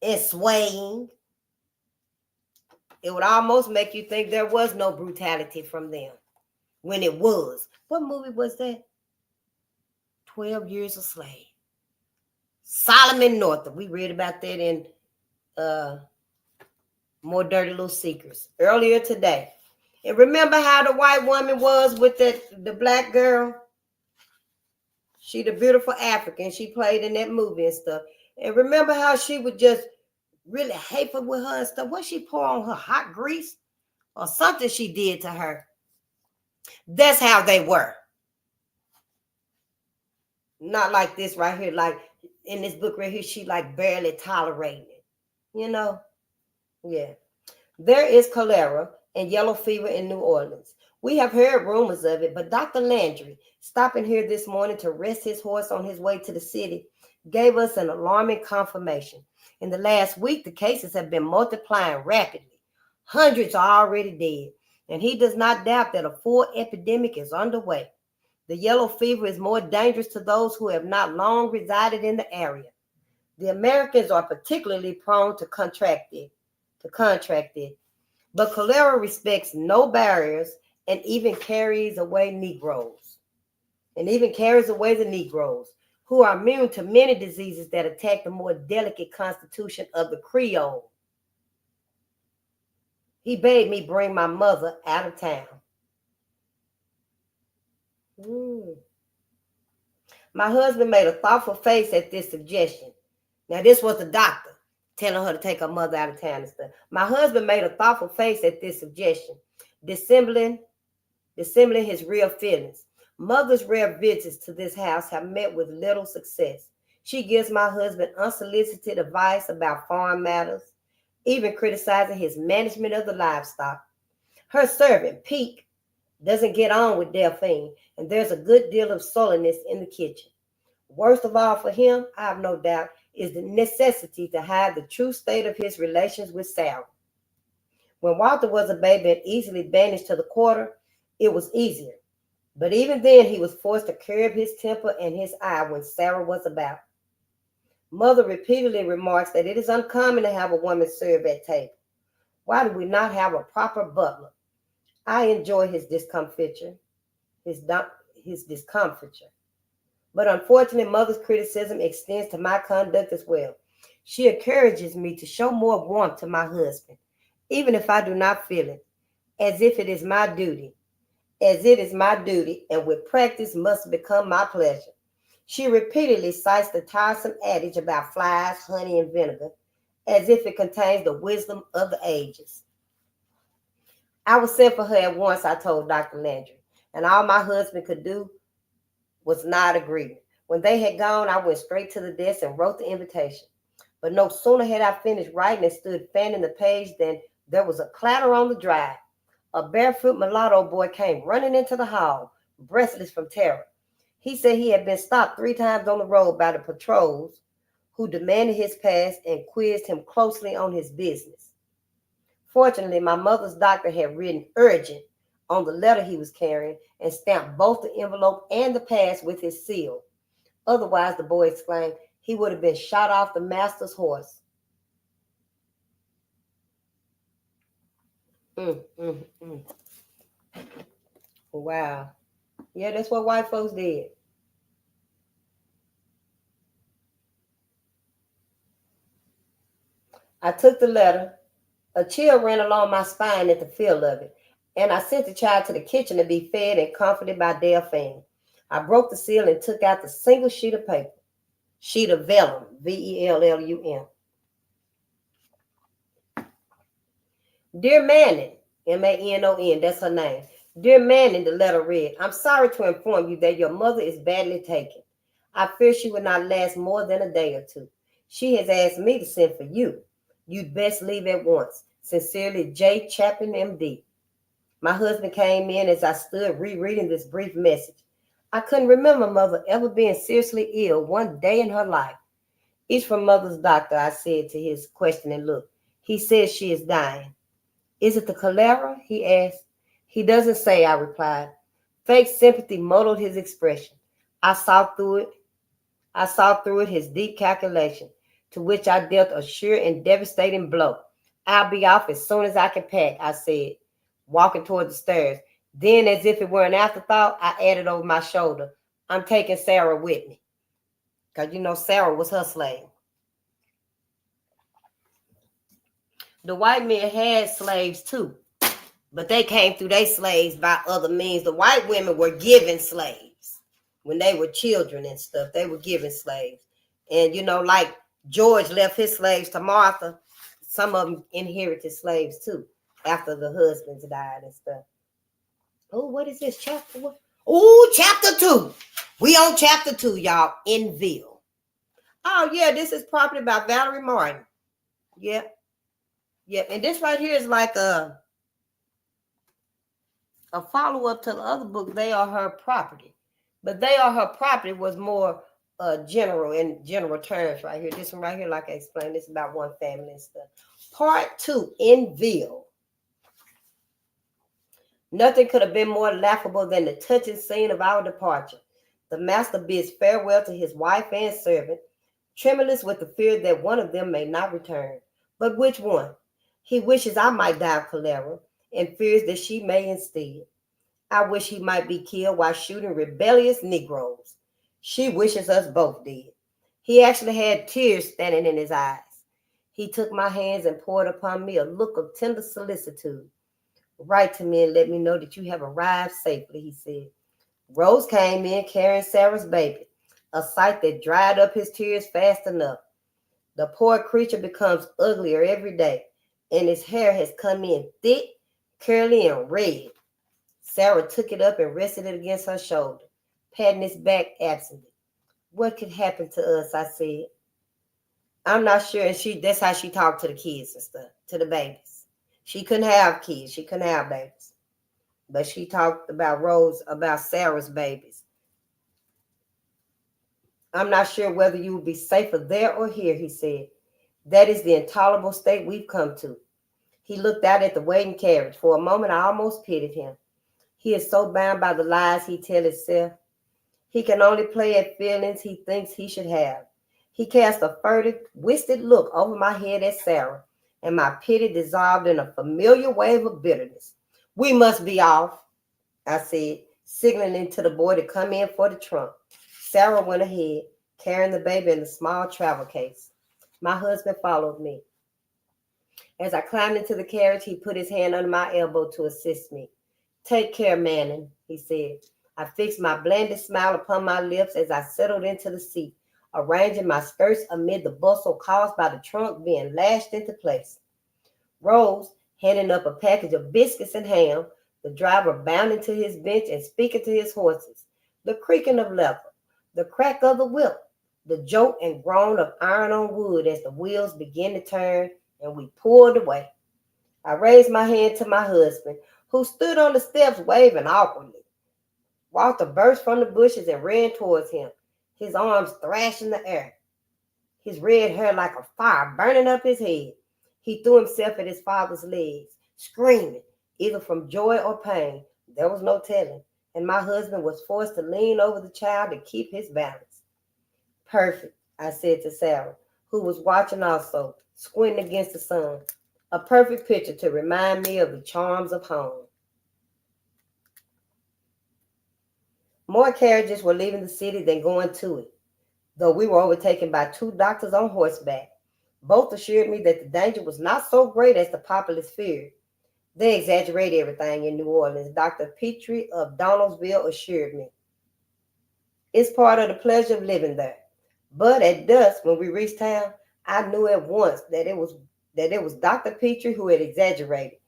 and swaying. It would almost make you think there was no brutality from them when it was. What movie was that? 12 Years a Slave. Solomon Northup. We read about that in More Dirty Little Secrets earlier today. And remember how the white woman was with the black girl? She the beautiful African. She played in that movie and stuff. And remember how she would just really hateful with her and stuff? What she pour on her hot grease or something she did to her? That's how they were. Not like this right here. Like in this book right here, she like barely tolerating it. You know? Yeah. There is cholera and yellow fever in New Orleans. We have heard rumors of it, but Dr. Landry, stopping here this morning to rest his horse on his way to the city, gave us an alarming confirmation. In the last week, the cases have been multiplying rapidly. Hundreds are already dead, and he does not doubt that a full epidemic is underway. The yellow fever is more dangerous to those who have not long resided in the area. The Americans are particularly prone to contract it. But cholera respects no barriers and even carries away the Negroes, who are immune to many diseases that attack the more delicate constitution of the Creole. He bade me bring my mother out of town. My husband made a thoughtful face at this suggestion. Now, this was the doctor telling her to take her mother out of town and stuff. My husband made a thoughtful face at this suggestion, dissembling his real feelings. Mother's rare visits to this house have met with little success. She gives my husband unsolicited advice about farm matters, even criticizing his management of the livestock. Her servant, Peek, doesn't get on with Delphine, and there's a good deal of sulliness in the kitchen. Worst of all for him, I have no doubt, is the necessity to hide the true state of his relations with Sarah. When Walter was a baby and easily banished to the quarter, it was easier. But even then, he was forced to curb his temper and his eye when Sarah was about. Mother repeatedly remarks that it is uncommon to have a woman serve at table. Why do we not have a proper butler? I enjoy his discomfiture. But unfortunately, Mother's criticism extends to my conduct as well. She encourages me to show more warmth to my husband, even if I do not feel it, as if it is my duty. And with practice must become my pleasure. She repeatedly cites the tiresome adage about flies, honey, and vinegar, as if it contains the wisdom of the ages. I was sent for her at once, I told Dr. Landry, and all my husband could do was nod agreement. When they had gone, I went straight to the desk and wrote the invitation. But no sooner had I finished writing and stood fanning the page than there was a clatter on the drive. A barefoot mulatto boy came running into the hall, breathless from terror. He said he had been stopped 3 times on the road by the patrols, who demanded his pass and quizzed him closely on his business. Fortunately, my mother's doctor had written urgent on the letter he was carrying and stamped both the envelope and the pass with his seal. Otherwise, the boy exclaimed, he would have been shot off the master's horse. Wow. Yeah, that's what white folks did. I took the letter. A chill ran along my spine at the feel of it, and I sent the child to the kitchen to be fed and comforted by Delphine. I broke the seal and took out the single sheet of paper. Sheet of vellum, Vellum. Dear Manning, Manon, that's her name. Dear Manning, the letter read, I'm sorry to inform you that your mother is badly taken. I fear she will not last more than a day or 2. She has asked me to send for you. You'd best leave at once. Sincerely, J. Chapin, M.D. My husband came in as I stood rereading this brief message. I couldn't remember Mother ever being seriously ill one day in her life. It's from Mother's doctor, I said to his questioning look. He says she is dying. Is it the cholera? He asked. He doesn't say, I replied. Fake sympathy muddled his expression. I saw through it. I saw through it his deep calculation, to which I dealt a sure and devastating blow. I'll be off as soon as I can pack, I said, walking toward the stairs. Then, as if it were an afterthought, I added over my shoulder, I'm taking Sarah with me. Because you know Sarah was her slave. The white men had slaves too, but they came through their slaves by other means. The white women were given slaves when they were children and stuff. They were given slaves. And, you know, like George left his slaves to Martha, some of them inherited slaves too after the husbands died and stuff. Oh, what is this? Chapter what? Oh, chapter 2. We on chapter 2, y'all, in Ville. Oh, yeah, this is Property by Valerie Martin. Yep. Yep. And this right here is like a follow-up to the other book, They Are Her Property. But They Are Her Property was more general, in general terms right here. This one right here, like I explained, this is about one family and stuff. Part 2, in Ville. Nothing could have been more laughable than the touching scene of our departure. The master bids farewell to his wife and servant, tremulous with the fear that one of them may not return. But which one? He wishes I might die of cholera, and fears that she may instead. I wish he might be killed while shooting rebellious Negroes. She wishes us both dead. He actually had tears standing in his eyes. He took my hands and poured upon me a look of tender solicitude. Write to me and let me know that you have arrived safely, he said. Rose came in carrying Sarah's baby, a sight that dried up his tears fast enough. The poor creature becomes uglier every day, and his hair has come in thick, curly, and red. Sarah took it up and rested it against her shoulder, patting its back absently. What could happen to us, I said. I'm not sure, and that's how she talked to the kids and stuff, to the babies. She couldn't have kids. She couldn't have babies. But she talked about Sarah's babies. I'm not sure whether you would be safer there or here, he said. That is the intolerable state we've come to. He looked out at the waiting carriage. For a moment, I almost pitied him. He is so bound by the lies he tells himself. He can only play at feelings he thinks he should have. He cast a furtive, twisted look over my head at Sarah, and my pity dissolved in a familiar wave of bitterness. We must be off, I said, signaling to the boy to come in for the trunk. Sarah went ahead, carrying the baby in a small travel case. My husband followed me. As I climbed into the carriage, he put his hand under my elbow to assist me. Take care, Manning, he said. I fixed my blandest smile upon my lips as I settled into the seat, arranging my skirts amid the bustle caused by the trunk being lashed into place. Rose, handing up a package of biscuits and ham, the driver bounding to his bench and speaking to his horses, the creaking of leather, the crack of the whip, the jolt and groan of iron on wood as the wheels began to turn, and we pulled away. I raised my hand to my husband, who stood on the steps waving awkwardly. Walter burst from the bushes and ran towards him, his arms thrashing the air, his red hair like a fire burning up his head. He threw himself at his father's legs, screaming, either from joy or pain. There was no telling, and my husband was forced to lean over the child to keep his balance. Perfect, I said to Sarah, who was watching also, squinting against the sun. A perfect picture to remind me of the charms of home. More carriages were leaving the city than going to it, though we were overtaken by 2 doctors on horseback. Both assured me that the danger was not so great as the populace feared. They exaggerate everything in New Orleans, Dr. Petrie of Donaldsville assured me. It's part of the pleasure of living there. But at dusk, when we reached town, I knew at once that it was Dr. Petrie who had exaggerated.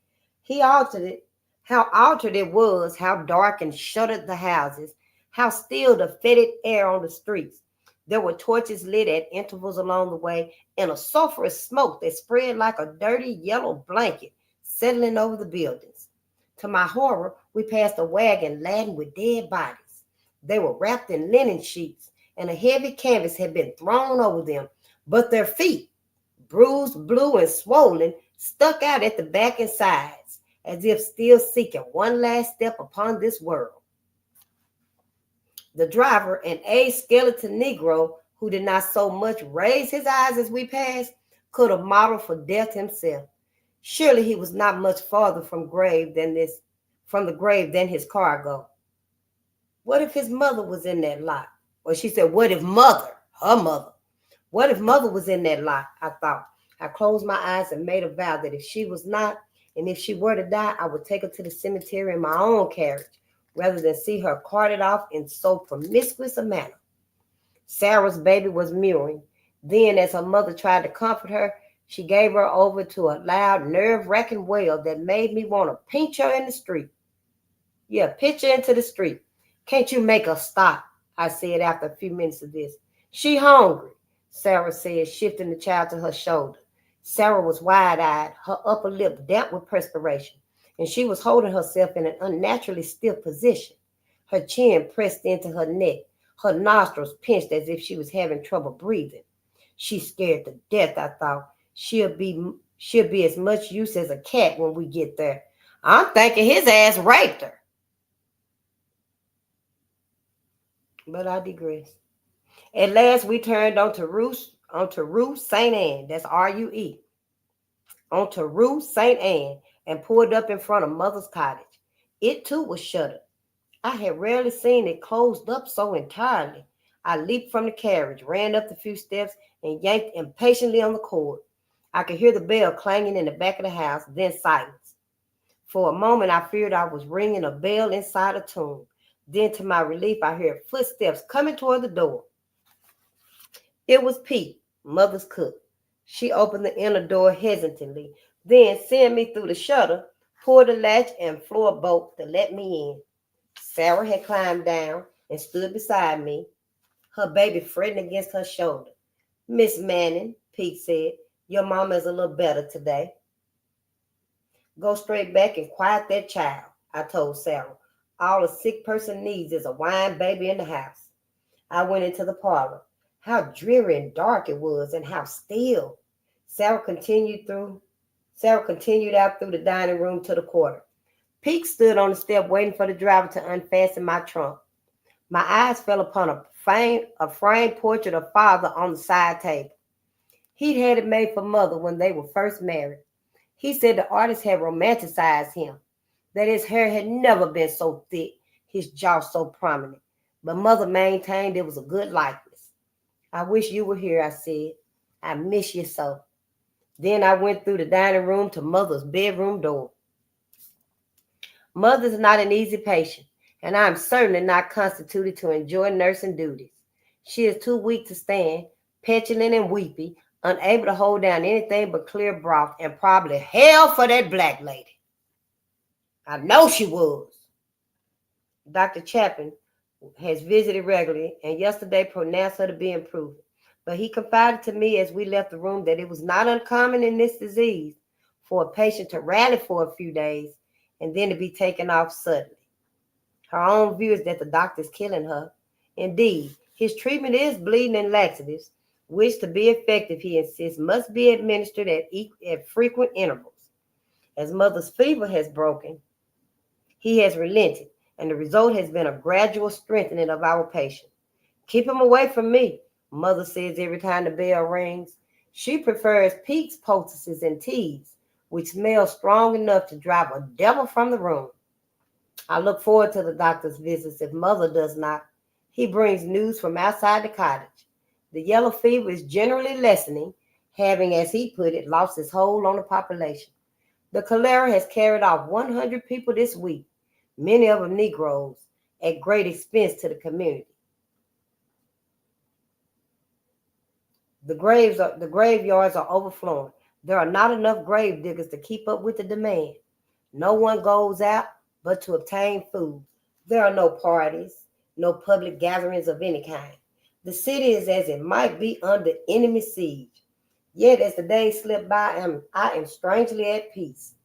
He altered it. How altered it was, how dark and shuttered the houses, how still the fetid air on the streets. There were torches lit at intervals along the way, and a sulphurous smoke that spread like a dirty yellow blanket settling over the buildings. To my horror, we passed a wagon laden with dead bodies. They were wrapped in linen sheets, and a heavy canvas had been thrown over them, but their feet, bruised, blue, and swollen, stuck out at the back and sides, as if still seeking one last step upon this world. The driver, an aged skeleton Negro who did not so much raise his eyes as we passed, could have modeled for death himself. Surely he was not much farther from the grave than his cargo. What if his mother was in that lot? Or she said, what if mother, her mother? What if mother was in that lot? I thought. I closed my eyes and made a vow that if she was not, and if she were to die, I would take her to the cemetery in my own carriage, rather than see her carted off in so promiscuous a manner. Sarah's baby was mewing. Then, as her mother tried to comfort her, she gave her over to a loud, nerve-wracking wail that made me want to pinch her in the street. Yeah, pitch her into the street. Can't you make her stop? I said after a few minutes of this. She hungry, Sarah said, shifting the child to her shoulder. Sarah was wide-eyed, her upper lip damp with perspiration, and she was holding herself in an unnaturally stiff position. Her chin pressed into her neck, her nostrils pinched as if she was having trouble breathing. She's scared to death, I thought. She'll be as much use as a cat when we get there. I'm thinking his ass raped her. But I digress. At last, we turned onto Rue St. Anne. That's R-U-E. Onto Rue St. Anne and pulled up in front of Mother's cottage. It, too, was shuttered. I had rarely seen it closed up so entirely. I leaped from the carriage, ran up the few steps, and yanked impatiently on the cord. I could hear the bell clanging in the back of the house, then silence. For a moment, I feared I was ringing a bell inside a tomb. Then, to my relief, I heard footsteps coming toward the door. It was Pete, Mother's cook. She opened the inner door hesitantly, then, seeing me through the shutter, pulled the latch and floored a bolt to let me in. Sarah had climbed down and stood beside me, her baby fretting against her shoulder. Miss Manning, Pete said, your mama is a little better today. Go straight back and quiet that child, I told Sarah. All a sick person needs is a whine baby in the house. I went into the parlor. How dreary and dark it was, and how still. Sarah continued out through the dining room to the corridor. Pete stood on the step waiting for the driver to unfasten my trunk. My eyes fell upon a framed portrait of Father on the side table. He'd had it made for Mother when they were first married. He said the artist had romanticized him, that his hair had never been so thick, his jaw so prominent. But Mother maintained it was a good likeness. I wish you were here, I said. I miss you so. Then I went through the dining room to Mother's bedroom door. Mother's not an easy patient, and I am certainly not constituted to enjoy nursing duties. She is too weak to stand, petulant and weepy, unable to hold down anything but clear broth, and probably hell for that black lady. I know she was. Dr. Chapin has visited regularly and yesterday pronounced her to be improving. But he confided to me as we left the room that it was not uncommon in this disease for a patient to rally for a few days and then to be taken off suddenly. Her own view is that the doctor is killing her. Indeed, his treatment is bleeding and laxatives, which to be effective, he insists, must be administered at frequent intervals. As Mother's fever has broken, he has relented, and the result has been a gradual strengthening of our patient. Keep him away from me, Mother says every time the bell rings. She prefers Pete's poultices and teas, which smell strong enough to drive a devil from the room. I look forward to the doctor's visits if Mother does not. He brings news from outside the cottage. The yellow fever is generally lessening, having, as he put it, lost its hold on the population. The cholera has carried off 100 people this week, many of them Negroes, at great expense to the community. The graveyards are overflowing. There are not enough grave diggers to keep up with the demand. No one goes out but to obtain food. There are no parties, no public gatherings of any kind. The city is as it might be under enemy siege. Yet as the days slip by, I am strangely at peace.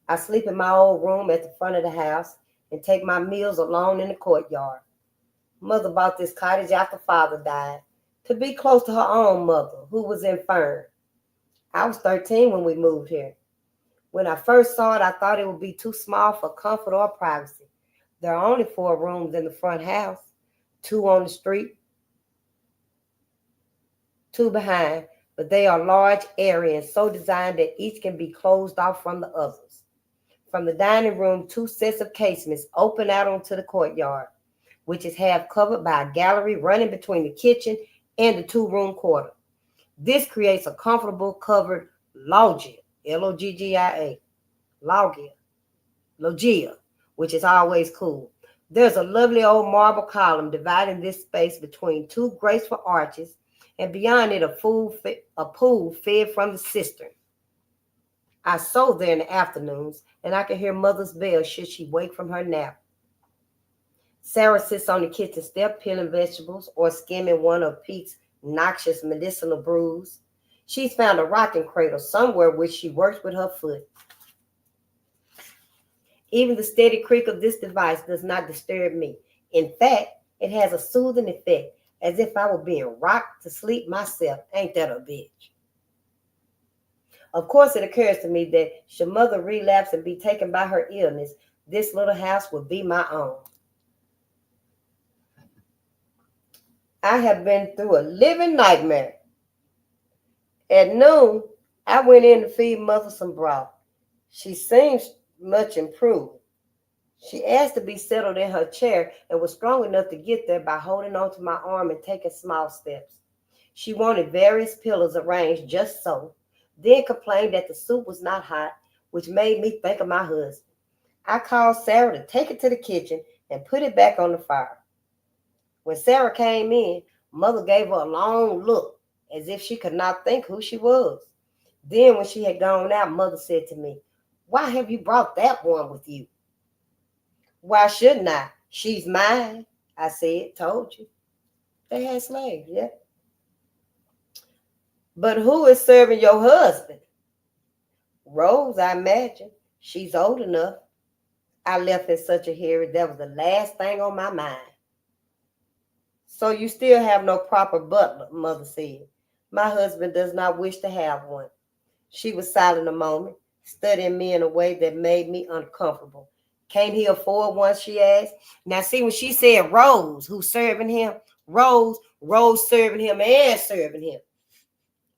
I sleep in my old room at the front of the house and take my meals alone in the courtyard. Mother bought this cottage after father died to be close to her own mother, who was infirm. I was 13 when we moved here. When I first saw it, I thought it would be too small for comfort or privacy. There are only 4 rooms in the front house, 2 on the street, 2 behind, but they are large, airy, and so designed that each can be closed off from the others. From the dining room, 2 sets of casements open out onto the courtyard, which is half covered by a gallery running between the kitchen and the 2-room quarter. This creates a comfortable covered loggia, L-O-G-G-I-A, loggia, which is always cool. There's a lovely old marble column dividing this space between 2 graceful arches, and beyond it a pool fed from the cistern. I sew there in the afternoons, and I can hear Mother's bell should she wake from her nap. Sarah sits on the kitchen step peeling vegetables or skimming one of Pete's noxious medicinal brews. She's found a rocking cradle somewhere which she works with her foot. Even the steady creak of this device does not disturb me. In fact, it has a soothing effect, as if I were being rocked to sleep myself. Ain't that a bitch? Of course, it occurs to me that should Mother relapse and be taken by her illness, this little house would be my own. I have been through a living nightmare. At noon, I went in to feed Mother some broth. She seems much improved. She asked to be settled in her chair and was strong enough to get there by holding onto my arm and taking small steps. She wanted various pillows arranged just so, then complained that the soup was not hot, which made me think of my husband. I called Sarah to take it to the kitchen and put it back on the fire. When Sarah came in, Mother gave her a long look, as if she could not think who she was. Then when she had gone out, Mother said to me, "Why have you brought that one with you?" "Why shouldn't I? She's mine," I said. "Told you." They had slaves, yeah. "But who is serving your husband?" "Rose, I imagine. She's old enough." I left in such a hurry. That was the last thing on my mind. "So you still have no proper butler," Mother said. "My husband does not wish to have one." She was silent a moment, studying me in a way that made me uncomfortable. "Can't he afford one?" she asked. Now, see, when she said Rose, who's serving him? Rose serving him and serving him.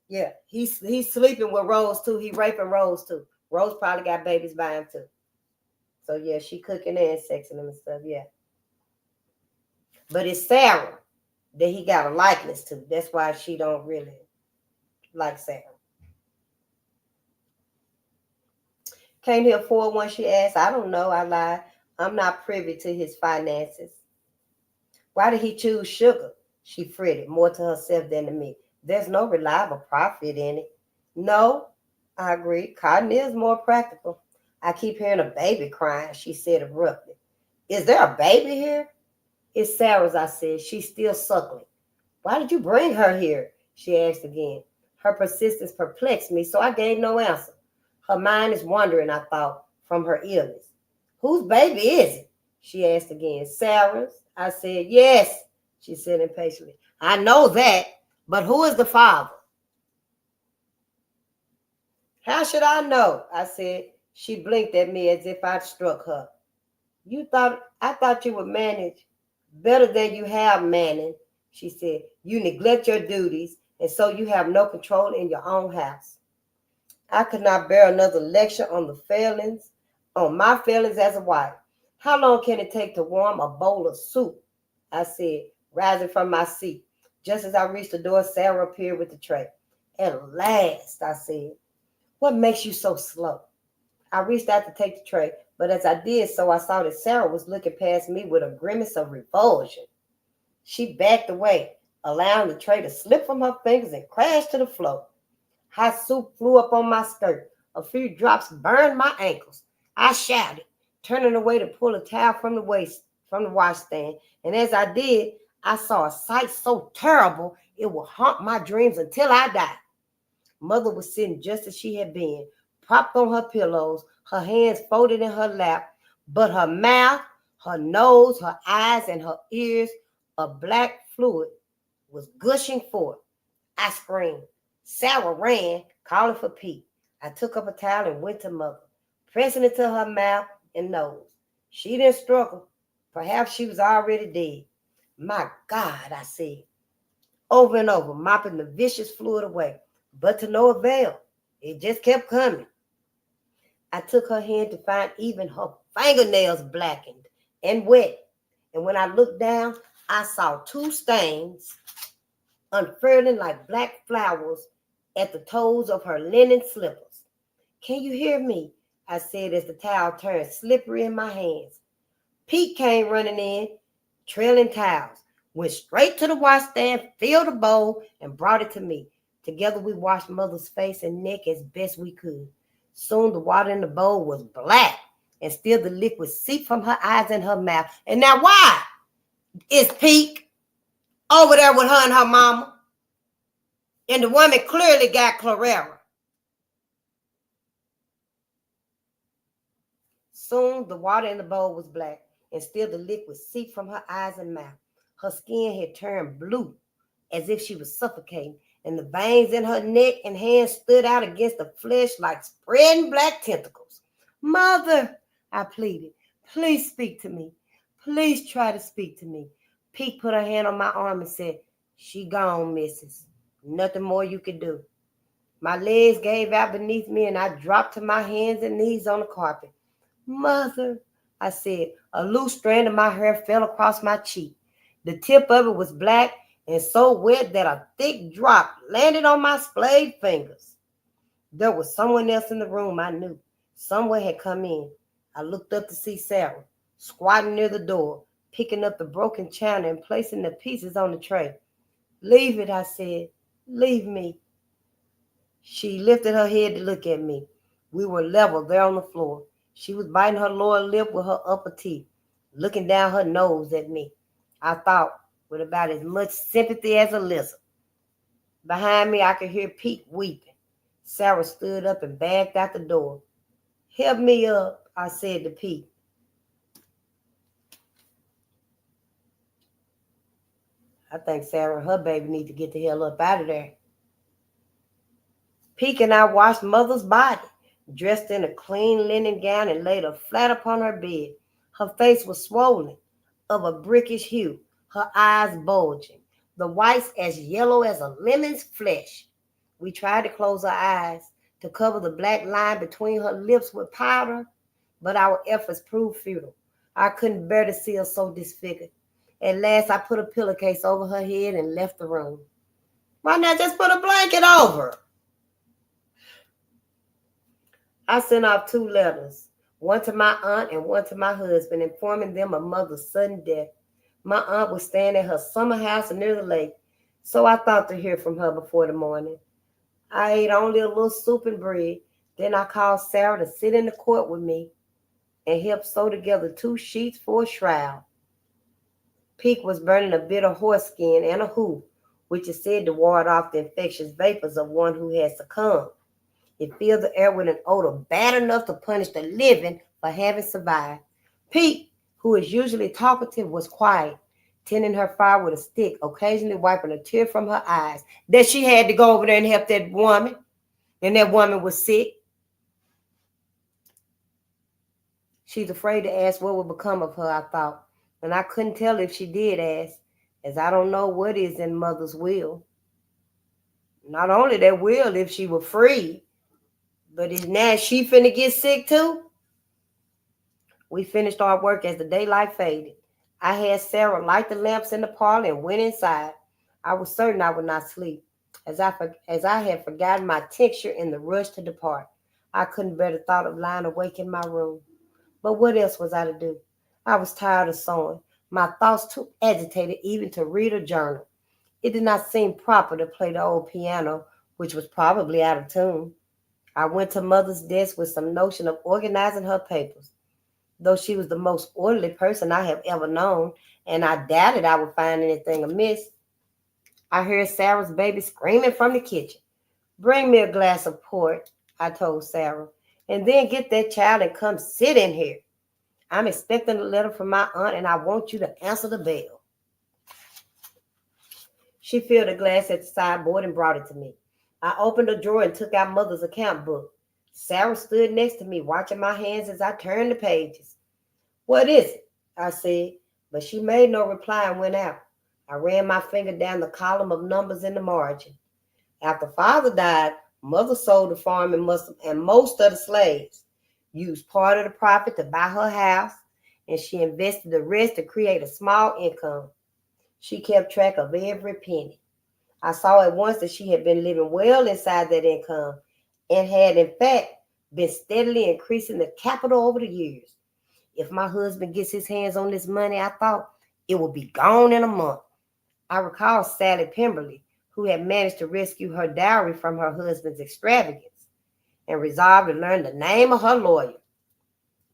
Yeah, he's sleeping with Rose too. He raping Rose too. Rose probably got babies by him too. So yeah, she cooking and sexing him and stuff. Yeah. But it's Sarah that he got a likeness to. That's why she don't really like Sarah. "Can't he afford one?" she asked. "I don't know," I lied. "I'm not privy to his finances." "Why did he choose sugar?" she fretted, more to herself than to me. "There's no reliable profit in it." "No," I agreed. "Cotton is more practical." "I keep hearing a baby crying," she said abruptly. "Is there a baby here?" "It's Sarah's," I said. "She's still suckling." "Why did you bring her here?" she asked again. Her persistence perplexed me, so I gave no answer. Her mind is wandering, I thought, from her illness. "Whose baby is it?" she asked again. "Sarah's," I said. "Yes," she said impatiently. "I know that, but who is the father?" "How should I know?" I said. She blinked at me as if I'd struck her. I thought you would manage better than you have, Manning," she said. "You neglect your duties, and so you have no control in your own house." I could not bear another lecture on my failings as a wife. "How long can it take to warm a bowl of soup?" I said, rising from my seat. Just as I reached the door, Sarah appeared with the tray. "At last," I said. "What makes you so slow?" I reached out to take the tray, but as I did so, I saw that Sarah was looking past me with a grimace of revulsion. She backed away, allowing the tray to slip from her fingers and crash to the floor. Hot soup flew up on my skirt. A few drops burned my ankles. I shouted, turning away to pull a towel from the washstand. And as I did, I saw a sight so terrible it would haunt my dreams until I die. Mother was sitting just as she had been, propped on her pillows, her hands folded in her lap, but her mouth, her nose, her eyes, and her ears A black fluid was gushing forth. I screamed. Sarah ran, calling for Pete. I took up a towel and went to Mother, pressing it to her mouth and nose. She didn't struggle. Perhaps she was already dead. My God, I said, over and over, mopping the vicious fluid away, but to no avail. It just kept coming. I took her hand to find even her fingernails blackened and wet. And when I looked down, I saw two stains unfurling like black flowers at the toes of her linen slippers. Can you hear me? I said as the towel turned slippery in my hands. Pete came running in, trailing towels, went straight to the washstand, filled a bowl, and brought it to me. Together we washed Mother's face and neck as best we could. Soon the water in the bowl was black, and still the liquid seeped from her eyes and her mouth. And now why is Pete over there with her and her mama? And the woman clearly got cholera. Soon the water in the bowl was black, and still the liquid seeped from her eyes and mouth. Her skin had turned blue, as if she was suffocating, and the veins in her neck and hands stood out against the flesh like spreading black tentacles. Mother, I pleaded, please speak to me. Please try to speak to me. Pete put her hand on my arm and said, she gone, missus. Nothing more you could do. My legs gave out beneath me, and I dropped to my hands and knees on the carpet. Mother, I said. A loose strand of my hair fell across my cheek. The tip of it was black and so wet that a thick drop landed on my splayed fingers. There was someone else in the room, I knew. Someone had come in. I looked up to see Sarah, squatting near the door, picking up the broken china and placing the pieces on the tray. Leave it, I said. Leave me. She lifted her head to look at me. We were level there on the floor. She was biting her lower lip with her upper teeth, looking down her nose at me. I thought, with about as much sympathy as a lizard. Behind me, I could hear Pete weeping. Sarah stood up and backed out the door. Help me up, I said to Pete. I think Sarah and her baby need to get the hell up out of there. Pete and I washed Mother's body, dressed in a clean linen gown, and laid her flat upon her bed. Her face was swollen, of a brickish hue, her eyes bulging, the whites as yellow as a lemon's flesh. We tried to close her eyes, to cover the black line between her lips with powder, but our efforts proved futile. I couldn't bear to see her so disfigured. At last, I put a pillowcase over her head and left the room. Why not just put a blanket over her? I sent off 2 letters, one to my aunt and one to my husband, informing them of Mother's sudden death. My aunt was staying at her summer house near the lake, so I thought to hear from her before the morning. I ate only a little soup and bread. Then I called Sarah to sit in the court with me and help sew together 2 sheets for a shroud. Pete was burning a bit of horse skin and a hoof, which is said to ward off the infectious vapors of one who has succumbed. It filled the air with an odor bad enough to punish the living for having survived. Pete, who is usually talkative, was quiet, tending her fire with a stick, occasionally wiping a tear from her eyes. That she had to go over there and help that woman, and that woman was sick. She's afraid to ask what would become of her, I thought, and I couldn't tell if she did ask, as I don't know what is in Mother's will. Not only that will if she were free, but is now she finna get sick too? We finished our work as the daylight faded. I had Sarah light the lamps in the parlor and went inside. I was certain I would not sleep, as I had forgotten my tincture in the rush to depart. I couldn't bear the thought of lying awake in my room. But what else was I to do? I was tired of sewing, my thoughts too agitated even to read a journal. It did not seem proper to play the old piano, which was probably out of tune. I went to Mother's desk with some notion of organizing her papers. Though she was the most orderly person I have ever known, and I doubted I would find anything amiss, I heard Sarah's baby screaming from the kitchen. Bring me a glass of port, I told Sarah, and then get that child and come sit in here. I'm expecting a letter from my aunt, and I want you to answer the bell. She filled a glass at the sideboard and brought it to me. I opened a drawer and took out Mother's account book. Sarah stood next to me, watching my hands as I turned the pages. What is it? I said, but she made no reply and went out. I ran my finger down the column of numbers in the margin. After Father died, Mother sold the farm and most of the slaves, used part of the profit to buy her house, and she invested the rest to create a small income. She kept track of every penny. I saw at once that she had been living well inside that income and had, in fact, been steadily increasing the capital over the years. If my husband gets his hands on this money, I thought, it will be gone in a month. I recalled Sally Pemberley, who had managed to rescue her dowry from her husband's extravagance, and resolved to learn the name of her lawyer.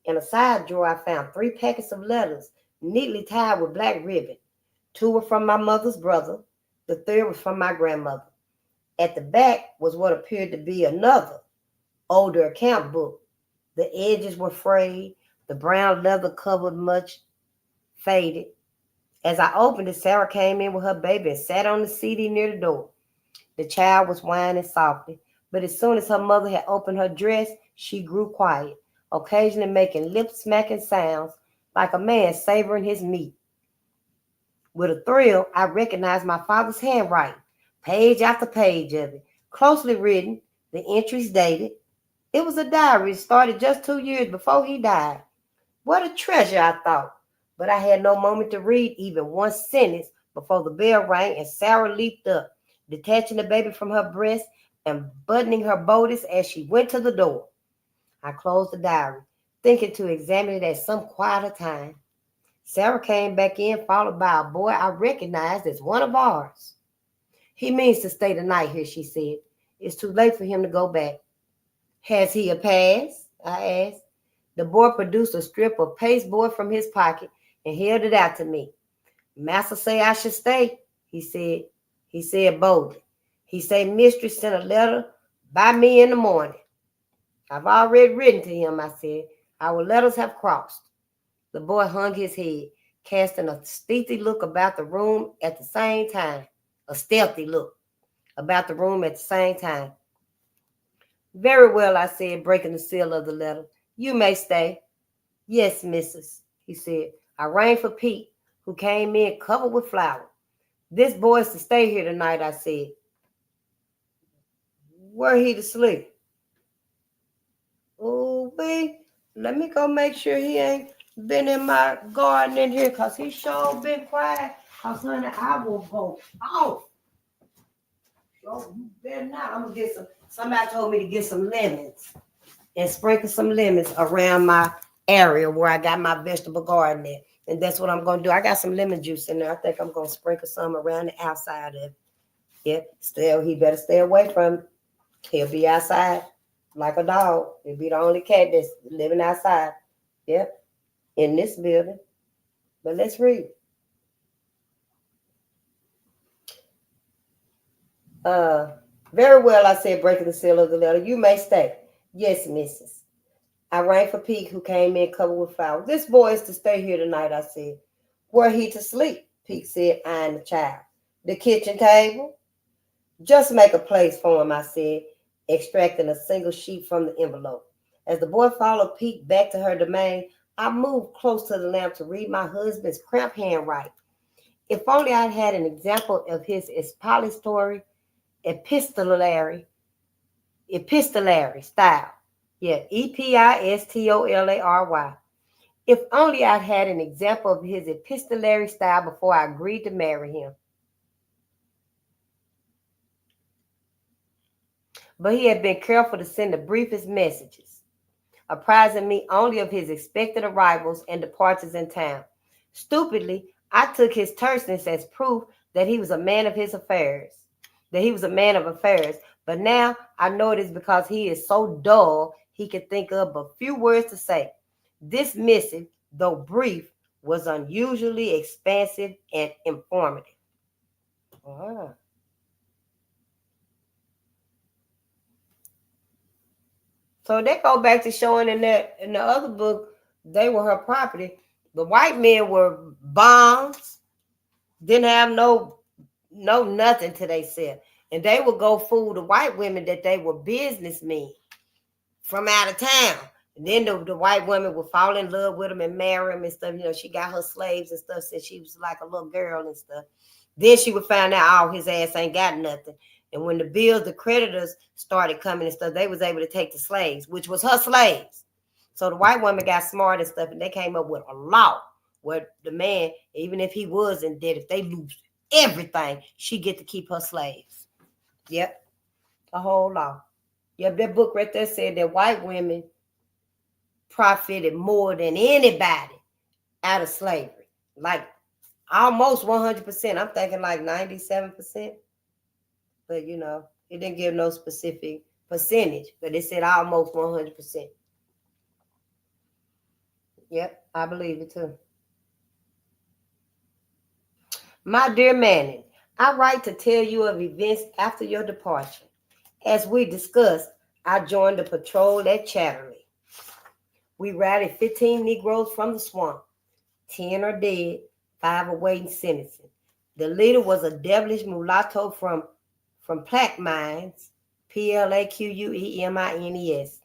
In a side drawer, I found 3 packets of letters neatly tied with black ribbon. 2 were from my mother's brother. The 3rd was from my grandmother. At the back was what appeared to be another, older account book. The edges were frayed, the brown leather covered much faded. As I opened it, Sarah came in with her baby and sat on the settee near the door. The child was whining softly, but as soon as her mother had opened her dress, she grew quiet, occasionally making lip-smacking sounds like a man savoring his meat. With a thrill, I recognized my father's handwriting, page after page of it, closely written, the entries dated. It was a diary started just 2 years before he died. What a treasure, I thought. But I had no moment to read even one sentence before the bell rang and Sarah leaped up, detaching the baby from her breast and buttoning her bodice as she went to the door. I closed the diary, thinking to examine it at some quieter time. Sarah came back in, followed by a boy I recognized as one of ours. He means to stay the night here, she said. It's too late for him to go back. Has he a pass? I asked. The boy produced a strip of pasteboard from his pocket and held it out to me. Master say I should stay, he said. He said boldly. He say mistress sent a letter by me in the morning. I've already written to him, I said. Our letters have crossed. The boy hung his head, casting a stealthy look about the room at the same time. A stealthy look about the room at the same time. Very well, I said, breaking the seal of the letter. You may stay. Yes, missus, he said. I rang for Pete, who came in covered with flour. This boy is to stay here tonight, I said. Where he to sleep? Oh, let me go make sure he ain't been in my garden in here, because he sure been quiet. Because, honey, I will go off. Oh, you better not. I'm going to get some. Somebody told me to get some lemons and sprinkle some lemons around my area where I got my vegetable garden at. And that's what I'm going to do. I got some lemon juice in there. I think I'm going to sprinkle some around the outside of it. Yeah, he better stay away from it. He'll be outside like a dog. He'll be the only cat that's living outside. Yep, in this building. But let's read. Very well, I said, breaking the seal of the letter. You may stay. Yes, missus. I rang for Pete, who came in covered with flowers. This boy is to stay here tonight, I said. Where he to sleep? Pete said, eyeing the child. The kitchen table? Just make a place for him, I said, extracting a single sheet from the envelope. As the boy followed Pete back to her domain, I moved close to the lamp to read my husband's cramped handwriting. If only I'd had an example of his epistolary style. Yeah, epistolary. If only I'd had an example of his epistolary style before I agreed to marry him. But he had been careful to send the briefest messages, apprising me only of his expected arrivals and departures in town. Stupidly, I took his terseness as proof that he was a man of affairs. But now I know it is because he is so dull he could think of but few words to say. This missive, though brief, was unusually expansive and informative. So they go back to showing in the other book, they were her property. The white men were bonds, didn't have no know nothing to themselves. And they would go fool the white women that they were businessmen from out of town. And then the white woman would fall in love with them and marry them and stuff. You know, she got her slaves and stuff since she was like a little girl and stuff. Then she would find out, oh, his ass ain't got nothing. And when the creditors started coming and stuff, they was able to take the slaves, which was her slaves. So the white woman got smart and stuff, and they came up with a law where the man, even if he was in debt, if they lose everything, she get to keep her slaves. Yep, a whole law. Yep, that book right there said that white women profited more than anybody out of slavery. Like almost 100%. I'm thinking like 97%. But, you know, it didn't give no specific percentage, but it said almost 100%. Yep, I believe it too. My dear Manning, I write to tell you of events after your departure. As we discussed, I joined the patrol at Chatterley. We rallied 15 Negroes from the swamp. 10 are dead, 5 awaiting sentencing. The leader was a devilish mulatto from Plaque Mines, Plaquemines,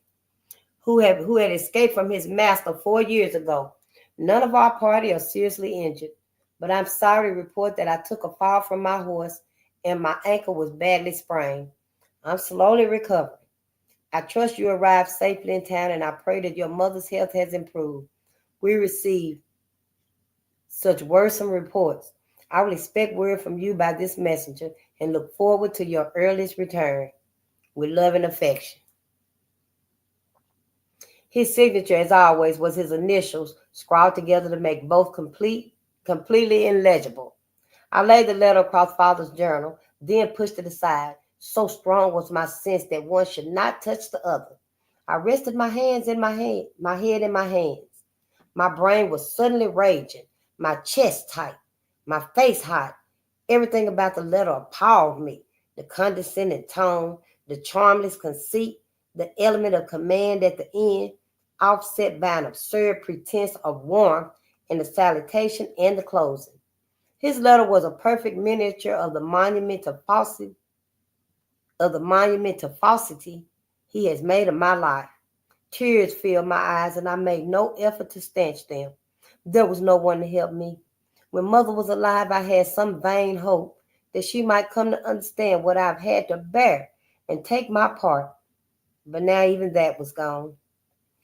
who had escaped from his master 4 years ago. None of our party are seriously injured, but I'm sorry to report that I took a fall from my horse and my ankle was badly sprained. I'm slowly recovering. I trust you arrived safely in town, and I pray that your mother's health has improved. We received such worrisome reports. I will expect word from you by this messenger and look forward to your earliest return. With love and affection. His signature, as always, was his initials scrawled together to make both completely illegible. I laid the letter across Father's journal, then pushed it aside. So strong was my sense that one should not touch the other. I rested my head in my hands. My brain was suddenly raging, my chest tight, my face hot. Everything about the letter appalled me. The condescending tone, the charmless conceit, the element of command at the end, offset by an absurd pretense of warmth in the salutation and the closing. His letter was a perfect miniature of the monument to falsity he has made of my life. Tears filled my eyes, and I made no effort to stanch them. There was no one to help me. When Mother was alive, I had some vain hope that she might come to understand what I've had to bear and take my part. But now even that was gone.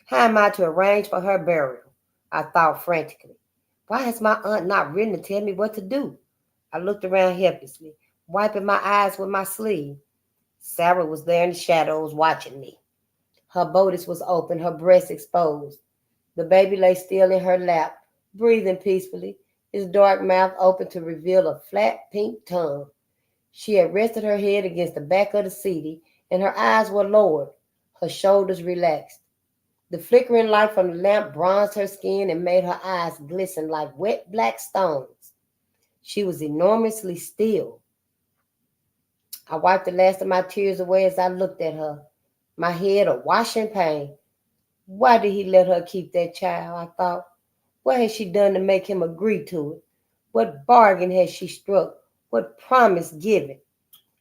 How am I to arrange for her burial? I thought frantically. Why has my aunt not written to tell me what to do? I looked around helplessly, wiping my eyes with my sleeve. Sarah was there in the shadows watching me. Her bodice was open, her breast exposed. The baby lay still in her lap, breathing peacefully, his dark mouth open to reveal a flat pink tongue. She had rested her head against the back of the settee, and her eyes were lowered, her shoulders relaxed. The flickering light from the lamp bronzed her skin and made her eyes glisten like wet black stones. She was enormously still. I wiped the last of my tears away as I looked at her, my head awash in pain. Why did he let her keep that child? I thought. What had she done to make him agree to it? What bargain had she struck? What promise given?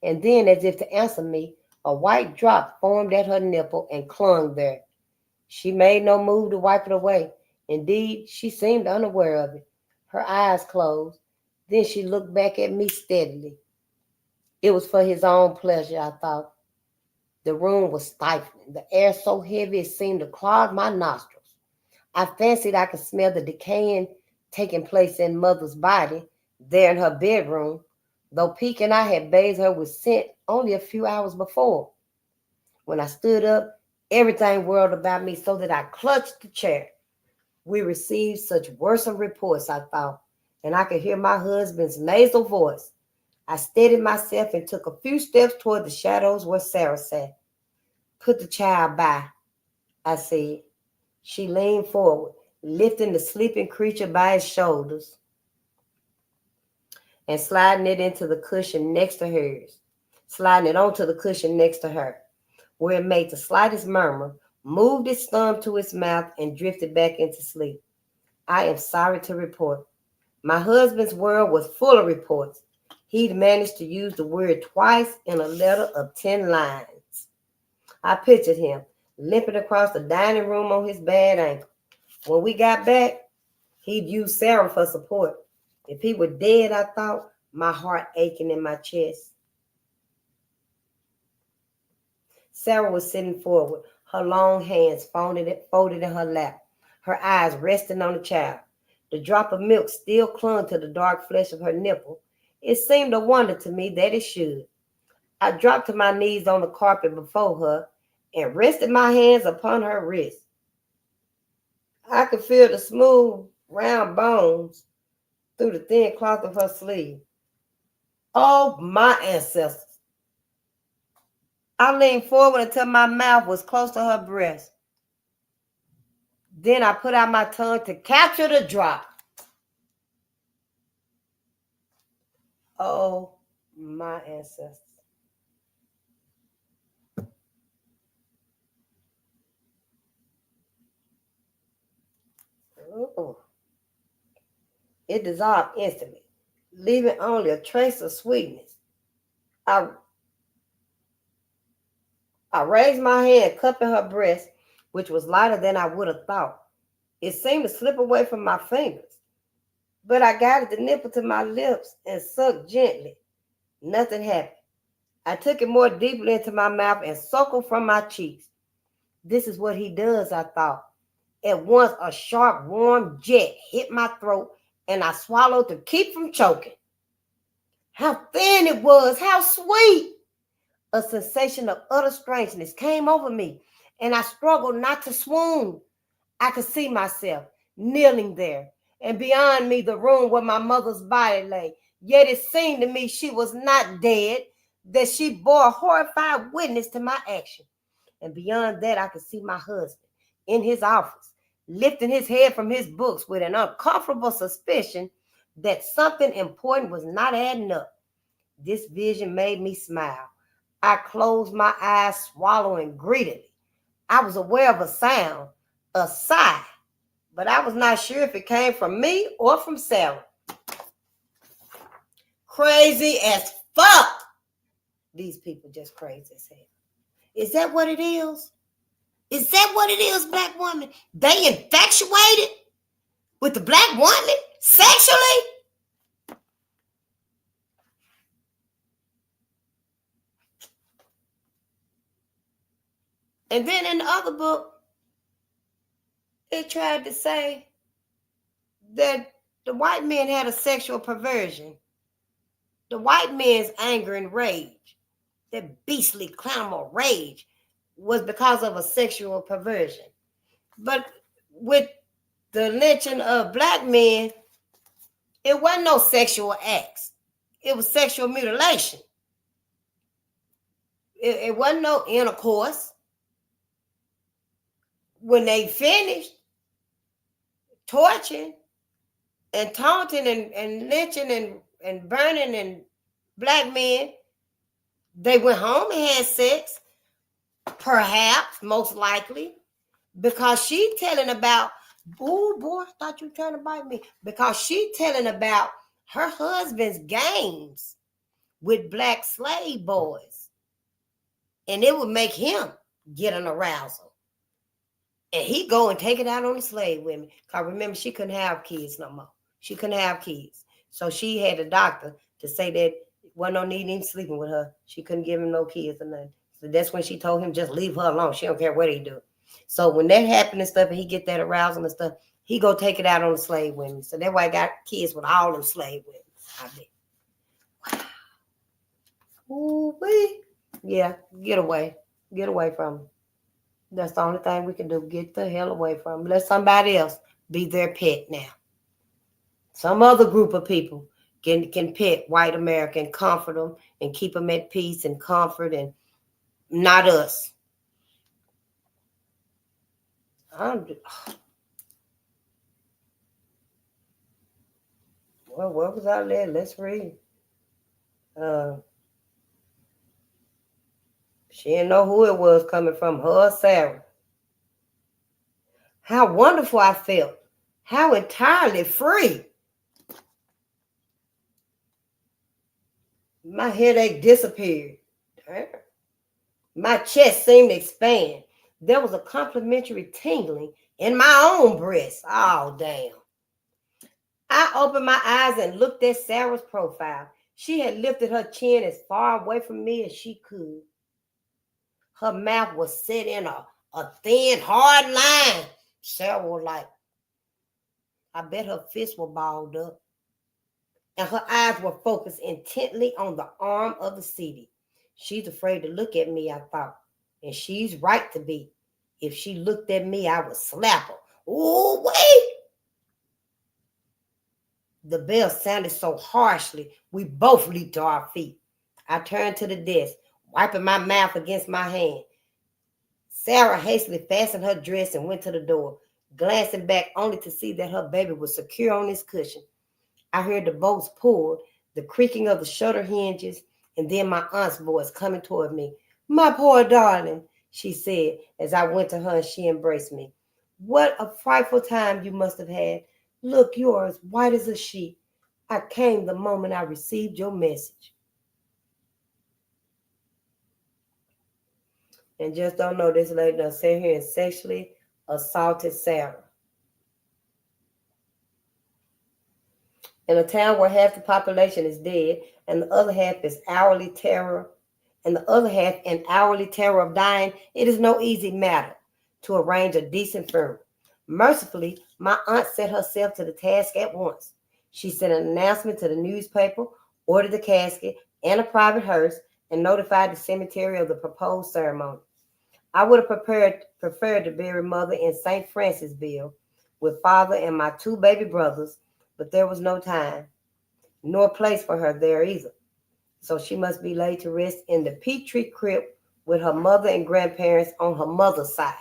And then, as if to answer me, a white drop formed at her nipple and clung there. She made no move to wipe it away. Indeed, she seemed unaware of it. Her eyes closed. Then she looked back at me steadily. It was for his own pleasure, I thought. The room was stifling, the air so heavy it seemed to clog my nostrils. I fancied I could smell the decaying taking place in Mother's body there in her bedroom, though Peek and I had bathed her with scent only a few hours before. When I stood up, everything whirled about me so that I clutched the chair. We received such worrisome reports, I thought, and I could hear my husband's nasal voice. I steadied myself and took a few steps toward the shadows where Sarah sat. Put the child by, I said. She leaned forward, lifting the sleeping creature by its shoulders and sliding it onto the cushion next to her, where it made the slightest murmur, moved its thumb to its mouth, and drifted back into sleep. I am sorry to report. My husband's world was full of reports. He'd managed to use the word twice in a letter of 10 lines. I pictured him limping across the dining room on his bad ankle. When we got back, he'd use Sarah for support. If he were dead, I thought, my heart aching in my chest. Sarah was sitting forward, her long hands folded in her lap, her eyes resting on the child. The drop of milk still clung to the dark flesh of her nipple. It seemed a wonder to me that it should. I dropped to my knees on the carpet before her and rested my hands upon her wrist. I could feel the smooth, round bones through the thin cloth of her sleeve. Oh, my ancestors. I leaned forward until my mouth was close to her breast. Then I put out my tongue to capture the drop. Oh, my ancestors. Ooh. It dissolved instantly, leaving only a trace of sweetness. I raised my hand, cupping her breast, which was lighter than I would have thought. It seemed to slip away from my fingers, but I guided the nipple to my lips and sucked gently. Nothing happened. I took it more deeply into my mouth and suckled from my cheeks. This is what he does, I thought. At once, a sharp, warm jet hit my throat, and I swallowed to keep from choking. How thin it was, how sweet! A sensation of utter strangeness came over me, and I struggled not to swoon. I could see myself kneeling there, and beyond me the room where my mother's body lay. Yet it seemed to me she was not dead, that she bore horrified witness to my action. And beyond that, I could see my husband in his office, lifting his head from his books with an uncomfortable suspicion that something important was not adding up. This vision made me smile. I closed my eyes, swallowing greedily. I was aware of a sound, a sigh, but I was not sure if it came from me or from Sarah. Crazy as fuck. These people just crazy as hell. Is that what it is? Is that what it is, black woman? They infatuated with the black woman sexually? And then in the other book, it tried to say that the white men had a sexual perversion. The white men's anger and rage, that beastly clamor rage, was because of a sexual perversion. But with the lynching of black men, it wasn't no sexual acts. It was sexual mutilation. It wasn't no intercourse. When they finished torching and taunting and lynching and burning and black men, they went home and had sex, perhaps, most likely, because she telling about, oh boy, I thought you were trying to bite me, because she telling about her husband's games with black slave boys, and it would make him get an arousal, and he go and take it out on the slave women. Because remember, she couldn't have kids no more. She couldn't have kids, so she had a doctor to say that wasn't no need in sleeping with her. She couldn't give him no kids or nothing. So that's when she told him just leave her alone. She don't care what he do. So when that happened and stuff, and he get that arousal and stuff, he go take it out on the slave women. So that's why I got kids with all them slave women. I bet. Wow. Ooh-wee. Yeah, get away. Get away from them. That's the only thing we can do. Get the hell away from them. Let somebody else be their pet now. Some other group of people can pet white America and comfort them and keep them at peace and comfort, and not us. Well, what was out there? Let's read. She didn't know who it was coming from, her or Sarah. How wonderful I felt. How entirely free. My headache disappeared. Damn. My chest seemed to expand. There was a complimentary tingling in my own breast. Oh, damn. I opened my eyes and looked at Sarah's profile. She had lifted her chin as far away from me as she could. Her mouth was set in a thin, hard line. Sarah was like, I bet her fists were balled up. And her eyes were focused intently on the arm of the seated. She's afraid to look at me, I thought. And she's right to be. If she looked at me, I would slap her. Oh, wait! The bell sounded so harshly, we both leaped to our feet. I turned to the desk, wiping my mouth against my hand. Sarah hastily fastened her dress and went to the door, glancing back only to see that her baby was secure on his cushion. I heard the bolts pulled, the creaking of the shutter hinges, and then my aunt's voice coming toward me. My poor darling, she said as I went to her and she embraced me. What a frightful time you must have had. Look, you are as white as a sheet. I came the moment I received your message. And just don't know, this lady done sat here and sexually assaulted Sarah. In a town where half the population is dead and the other half is hourly terror, and the other half in hourly terror of dying, it is no easy matter to arrange a decent funeral. Mercifully, my aunt set herself to the task at once. She sent an announcement to the newspaper, ordered the casket and a private hearse, and notified the cemetery of the proposed ceremony. I would have preferred to bury mother in St. Francisville with father and my two baby brothers, but there was no time, nor place for her there either. So she must be laid to rest in the Petrie crypt with her mother and grandparents on her mother's side.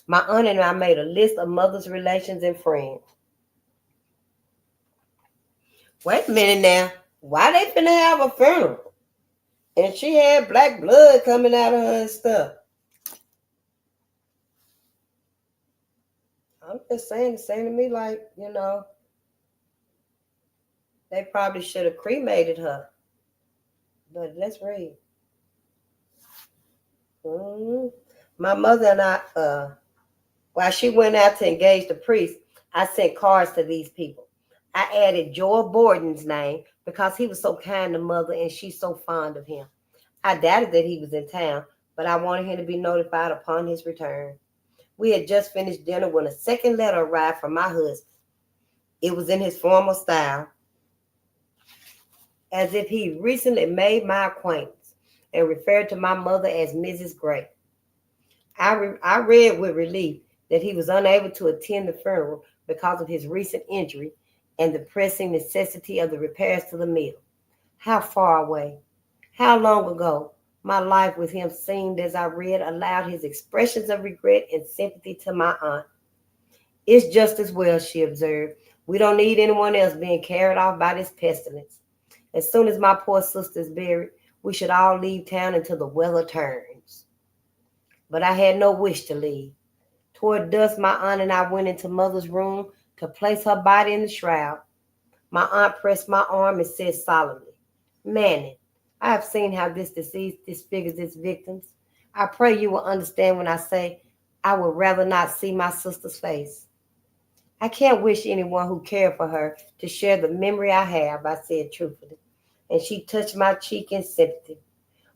My aunt and I made a list of mother's relations and friends. Wait a minute now. Why they finna have a funeral? And she had black blood coming out of her and stuff. I'm just saying, it's saying to me like, they probably should have cremated her. But let's read. My mother and I, while she went out to engage the priest, I sent cards to these people. I added Joel Borden's name because he was so kind to mother and she's so fond of him. I doubted that he was in town, but I wanted him to be notified upon his return. We had just finished dinner when a second letter arrived from my husband. It was in his formal style, as if he recently made my acquaintance, and referred to my mother as Mrs. Gray. I read with relief that he was unable to attend the funeral because of his recent injury and the pressing necessity of the repairs to the mill. How far away, how long ago, my life with him seemed, as I read aloud his expressions of regret and sympathy to my aunt. It's just as well, she observed. We don't need anyone else being carried off by this pestilence. As soon as my poor sister is buried, we should all leave town until the weather turns. But I had no wish to leave. Toward dusk, my aunt and I went into mother's room to place her body in the shroud. My aunt pressed my arm and said solemnly, Manning, I have seen how this disease disfigures its victims. I pray you will understand when I say I would rather not see my sister's face. I can't wish anyone who cared for her to share the memory I have, I said truthfully, and she touched my cheek in sympathy.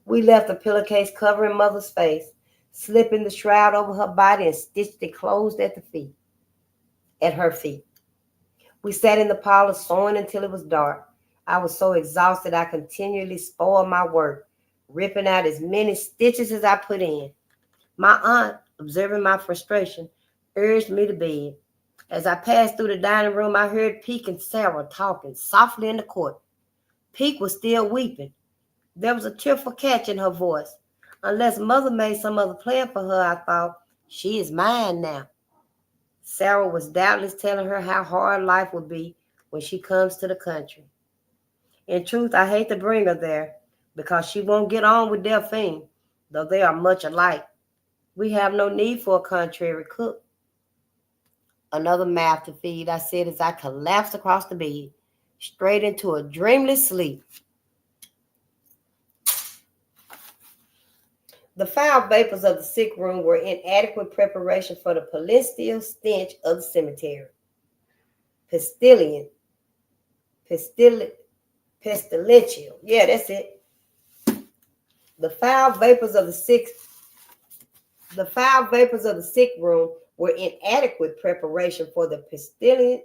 We left the pillowcase covering mother's face, slipping the shroud over her body and stitched it closed at her feet. We sat in the parlor sewing until it was dark. I was so exhausted I continually spoiled my work, ripping out as many stitches as I put in. My aunt, observing my frustration, urged me to bed. As I passed through the dining room, I heard Peek and Sarah talking softly in the court. Peek was still weeping. There was a tearful catch in her voice. Unless mother made some other plan for her, I thought, she is mine now. Sarah was doubtless telling her how hard life will be when she comes to the country. In truth, I hate to bring her there because she won't get on with Delphine, though they are much alike. We have no need for a contrary cook. Another mouth to feed, I said as I collapsed across the bed. straight into a dreamless sleep. The foul vapors of the sick room were inadequate preparation for the pestilential stench of the cemetery. Pestilential. Yeah, that's it. The foul vapors of the sick room were inadequate preparation for the pestilential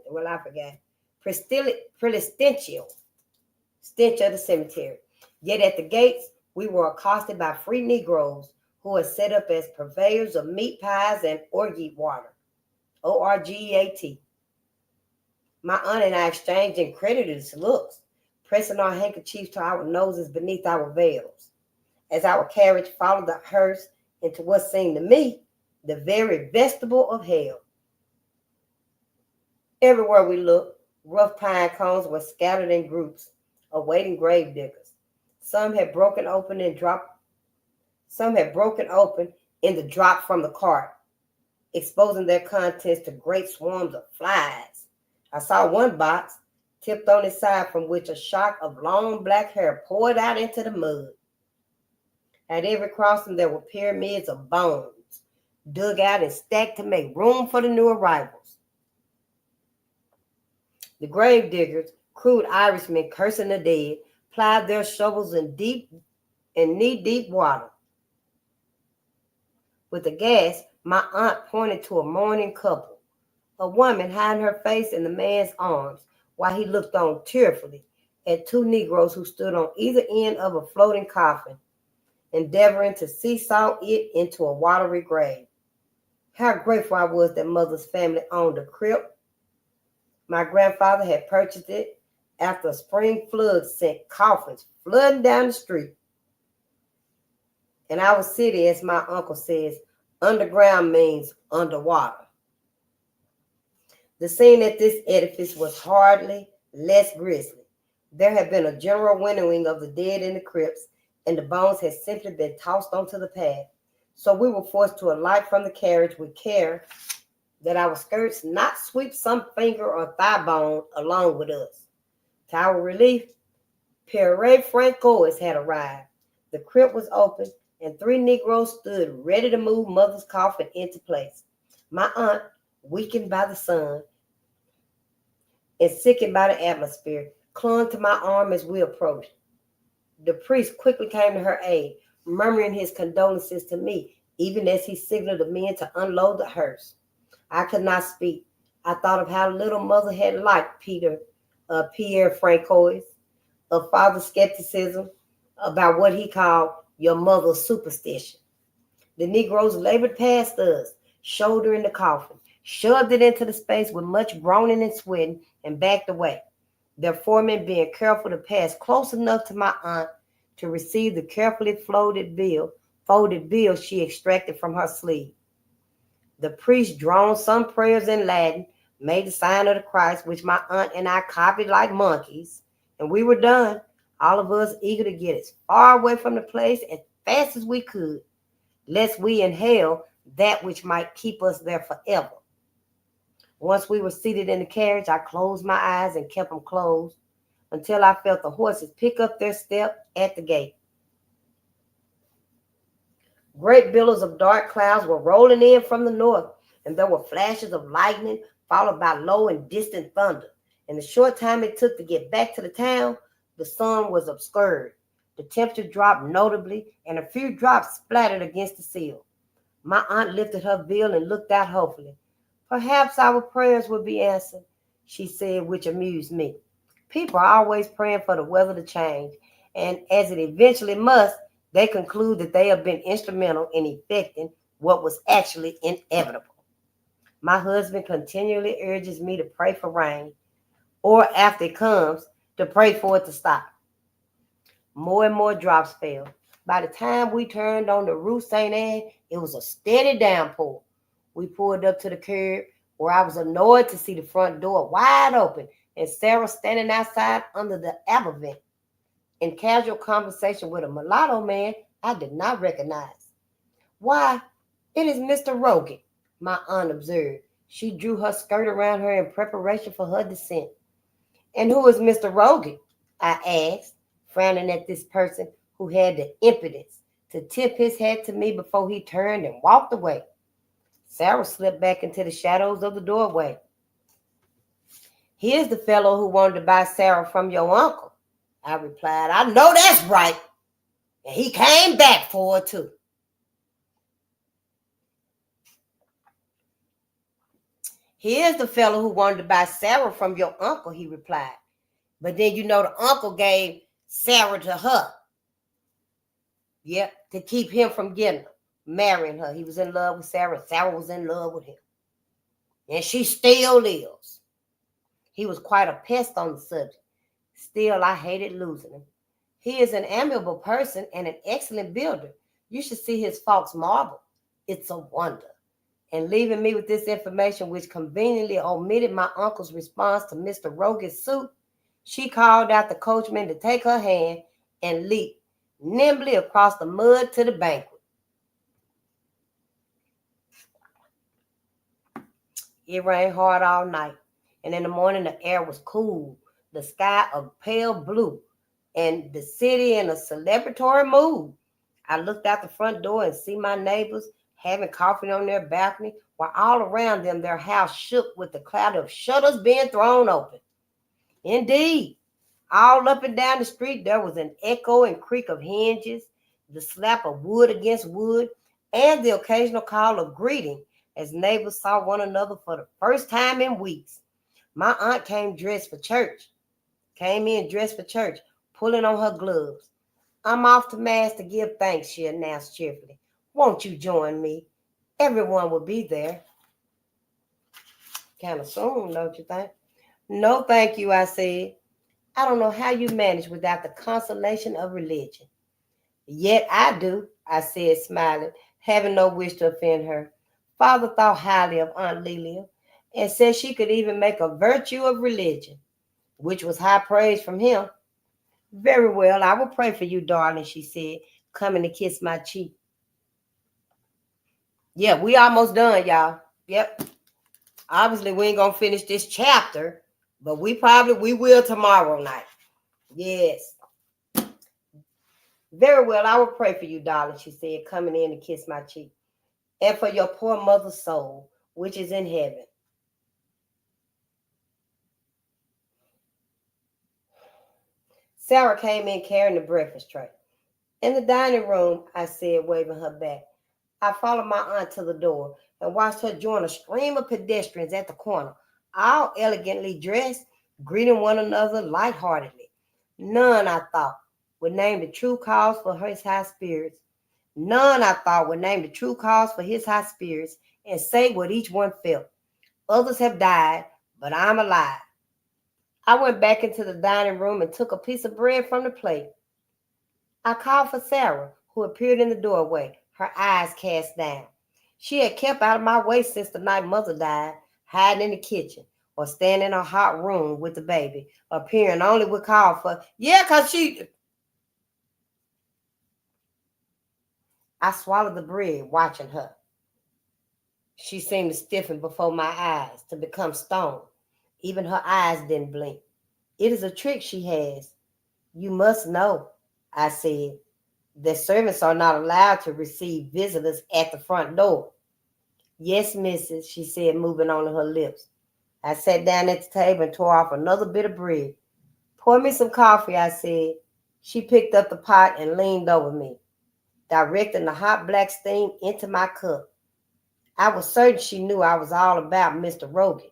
stench of the cemetery. Yet at the gates, we were accosted by free Negroes who had set up as purveyors of meat pies and orgeat water. ORGEAT. My aunt and I exchanged incredulous looks, pressing our handkerchiefs to our noses beneath our veils. As our carriage followed the hearse into what seemed to me the very vestibule of hell. Everywhere we looked, rough pine cones were scattered in groups, awaiting grave diggers. Some had broken open in the drop from the cart, exposing their contents to great swarms of flies. I saw one box tipped on its side from which a shock of long black hair poured out into the mud. At every crossing there were pyramids of bones, dug out and stacked to make room for the new arrivals. The grave diggers, crude Irishmen cursing the dead, plied their shovels in knee-deep water. With a gasp, my aunt pointed to a mourning couple, a woman hiding her face in the man's arms while he looked on tearfully at two Negroes who stood on either end of a floating coffin, endeavoring to seesaw it into a watery grave. How grateful I was that mother's family owned a crypt. My grandfather had purchased it after a spring flood sent coffins flooding down the street. In our city, as my uncle says, underground means underwater. The scene at this edifice was hardly less grisly. There had been a general winnowing of the dead in the crypts, and the bones had simply been tossed onto the path. So we were forced to alight from the carriage with care that our skirts not sweep some finger or thigh bone along with us. To our relief, Pere Francois had arrived. The crypt was open, and three Negroes stood ready to move mother's coffin into place. My aunt, weakened by the sun and sickened by the atmosphere, clung to my arm as we approached. The priest quickly came to her aid, murmuring his condolences to me, even as he signaled the men to unload the hearse. I could not speak. I thought of how little mother had liked Pierre Francois, of father's skepticism about what he called your mother's superstition. The Negroes labored past us, shouldering the coffin, shoved it into the space with much groaning and sweating, and backed away. Their foreman being careful to pass close enough to my aunt to receive the carefully folded bill she extracted from her sleeve. The priest droned some prayers in Latin, made the sign of the Christ, which my aunt and I copied like monkeys, and we were done, all of us eager to get as far away from the place as fast as we could, lest we inhale that which might keep us there forever. Once we were seated in the carriage, I closed my eyes and kept them closed until I felt the horses pick up their step at the gate. Great billows of dark clouds were rolling in from the north, and there were flashes of lightning followed by low and distant thunder. In the short time it took to get back to the town, the sun was obscured. The temperature dropped notably, and a few drops splattered against the sill. My aunt lifted her veil and looked out hopefully. Perhaps our prayers would be answered, she said, which amused me. People are always praying for the weather to change, and as it eventually must, they conclude that they have been instrumental in effecting what was actually inevitable. My husband continually urges me to pray for rain, or after it comes, to pray for it to stop. More and more drops fell. By the time we turned on the Rue St. Anne, it was a steady downpour. We pulled up to the curb, where I was annoyed to see the front door wide open and Sarah standing outside under the arbor vent in casual conversation with a mulatto man I did not recognize. Why, it is Mr. Rogan, my aunt observed. She drew her skirt around her in preparation for her descent. And who is Mr. Rogan? I asked, frowning at this person who had the impudence to tip his hat to me before he turned and walked away. Sarah slipped back into the shadows of the doorway. Here's the fellow who wanted to buy Sarah from your uncle, I replied. I know that's right. And he came back for her too. Here's the fellow who wanted to buy Sarah from your uncle, he replied. But then you know the uncle gave Sarah to her. Yep, to keep him from getting her, marrying her. He was in love with Sarah. Sarah was in love with him. And she still lives. He was quite a pest on the subject. Still, I hated losing him. He is an amiable person and an excellent builder. You should see his Fox marble. It's a wonder. And leaving me with this information, which conveniently omitted my uncle's response to Mr. Rogan's suit, she called out the coachman to take her hand and leap nimbly across the mud to the banquet. It rained hard all night, and in the morning the air was cool, the sky a pale blue, and the city in a celebratory mood. I looked out the front door and see my neighbors having coffee on their balcony, while all around them their house shook with the cloud of shutters being thrown open. Indeed, all up and down the street there was an echo and creak of hinges, the slap of wood against wood, and the occasional call of greeting as neighbors saw one another for the first time in weeks. My aunt came in dressed for church, pulling on her gloves. I'm off to Mass to give thanks, she announced cheerfully. Won't you join me? Everyone will be there. Kind of soon, don't you think? No, thank you, I said. I don't know how you manage without the consolation of religion. Yet I do, I said, smiling, having no wish to offend her. Father thought highly of Aunt Lelia and said she could even make a virtue of religion, which was high praise from him. Very well, I will pray for you, darling, she said, coming to kiss my cheek. Yeah, we almost done, y'all. Yep. Obviously, we ain't gonna finish this chapter, but we will tomorrow night. Yes. Very well, I will pray for you, darling, she said, coming in to kiss my cheek. And for your poor mother's soul, which is in heaven. Sarah came in carrying the breakfast tray. In the dining room, I said, waving her back. I followed my aunt to the door and watched her join a stream of pedestrians at the corner, all elegantly dressed, greeting one another lightheartedly. None, I thought, would name the true cause for his high spirits. None, I thought, would name the true cause for his high spirits and say what each one felt. Others have died, but I'm alive. I went back into the dining room and took a piece of bread from the plate. I called for Sarah, who appeared in the doorway, her eyes cast down. She had kept out of my way since the night Mother died, hiding in the kitchen or standing in her hot room with the baby, appearing only with call for, I swallowed the bread, watching her. She seemed to stiffen before my eyes, to become stone. Even her eyes didn't blink. It is a trick she has. You must know, I said, that servants are not allowed to receive visitors at the front door. Yes, missus, she said, moving on to her lips. I sat down at the table and tore off another bit of bread. Pour me some coffee, I said. She picked up the pot and leaned over me, directing the hot black steam into my cup. I was certain she knew I was all about Mr. Rogan.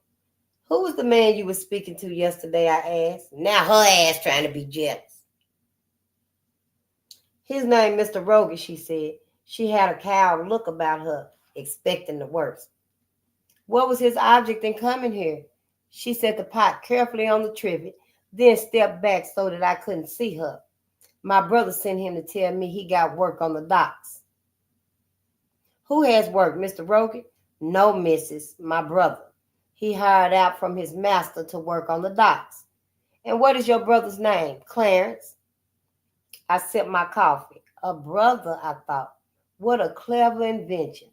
Who was the man you were speaking to yesterday, I asked. Now her ass trying to be jealous. His name Mr. Rogan, she said. She had a cowed look about her, expecting the worst. What was his object in coming here? She set the pot carefully on the trivet, then stepped back so that I couldn't see her. My brother sent him to tell me he got work on the docks. Who has work, Mr. Rogan? No, missus, my brother. He hired out from his master to work on the docks. And what is your brother's name? Clarence. I sipped my coffee. A brother, I thought. What a clever invention.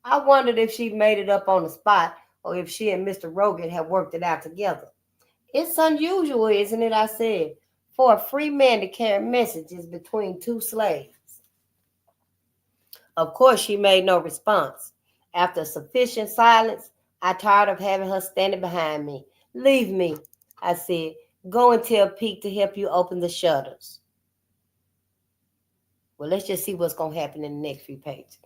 I wondered if she made it up on the spot or if she and Mr. Rogan had worked it out together. It's unusual, isn't it? I said, for a free man to carry messages between two slaves. Of course, she made no response. After sufficient silence, I tired of having her standing behind me. Leave me, I said. Go and tell Pete to help you open the shutters. Well, let's just see what's going to happen in the next few pages.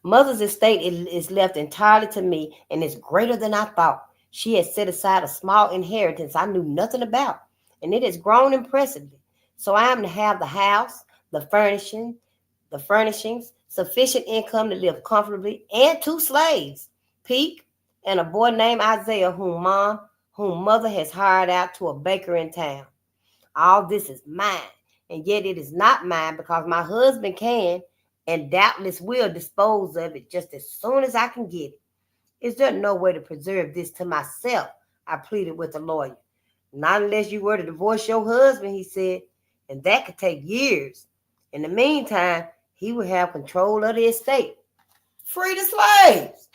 Mother's estate is left entirely to me and is greater than I thought. She has set aside a small inheritance I knew nothing about, and it has grown impressively. So I am to have the house, the furnishings, sufficient income to live comfortably, and two slaves, Pete and a boy named Isaiah, whom mother has hired out to a baker in town. All this is mine, and yet it is not mine because my husband can and doubtless will dispose of it just as soon as I can get it. Is there no way to preserve this to myself? I pleaded with the lawyer. Not unless you were to divorce your husband, he said, and that could take years. In the meantime, he would have control of the estate. Free the slaves!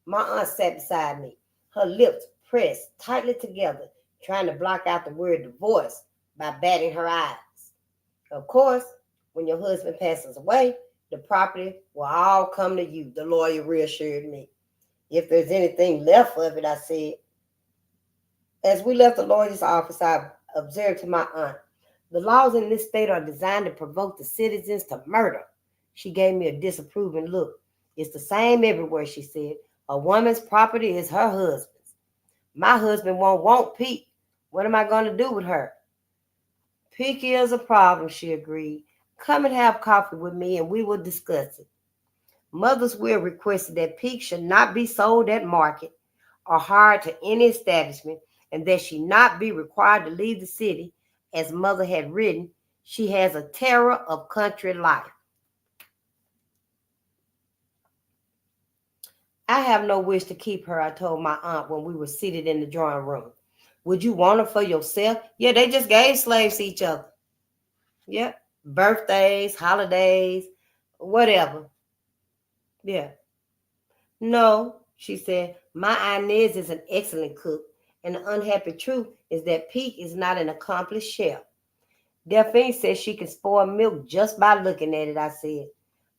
My aunt sat beside me, her lips pressed tightly together, trying to block out the word divorce by batting her eyes. Of course, when your husband passes away, the property will all come to you, the lawyer reassured me. If there's anything left of it, I said. As we left the lawyer's office, I observed to my aunt, the laws in this state are designed to provoke the citizens to murder. She gave me a disapproving look. It's the same everywhere, she said. A woman's property is her husband's. My husband won't want Pete. What am I going to do with her? Picky is a problem, she agreed. Come and have coffee with me and we will discuss it. Mother's will requested that Peak should not be sold at market or hired to any establishment, and that she not be required to leave the city. As mother had written, she has a terror of country life. I have no wish to keep her, I told my aunt when we were seated in the drawing room. Would you want her for yourself? Yeah, they just gave slaves to each other. Yeah, birthdays, holidays, whatever. Yeah. No, she said, my Inez is an excellent cook, and the unhappy truth is that Pete is not an accomplished chef. Delphine says she can spoil milk just by looking at it, I said.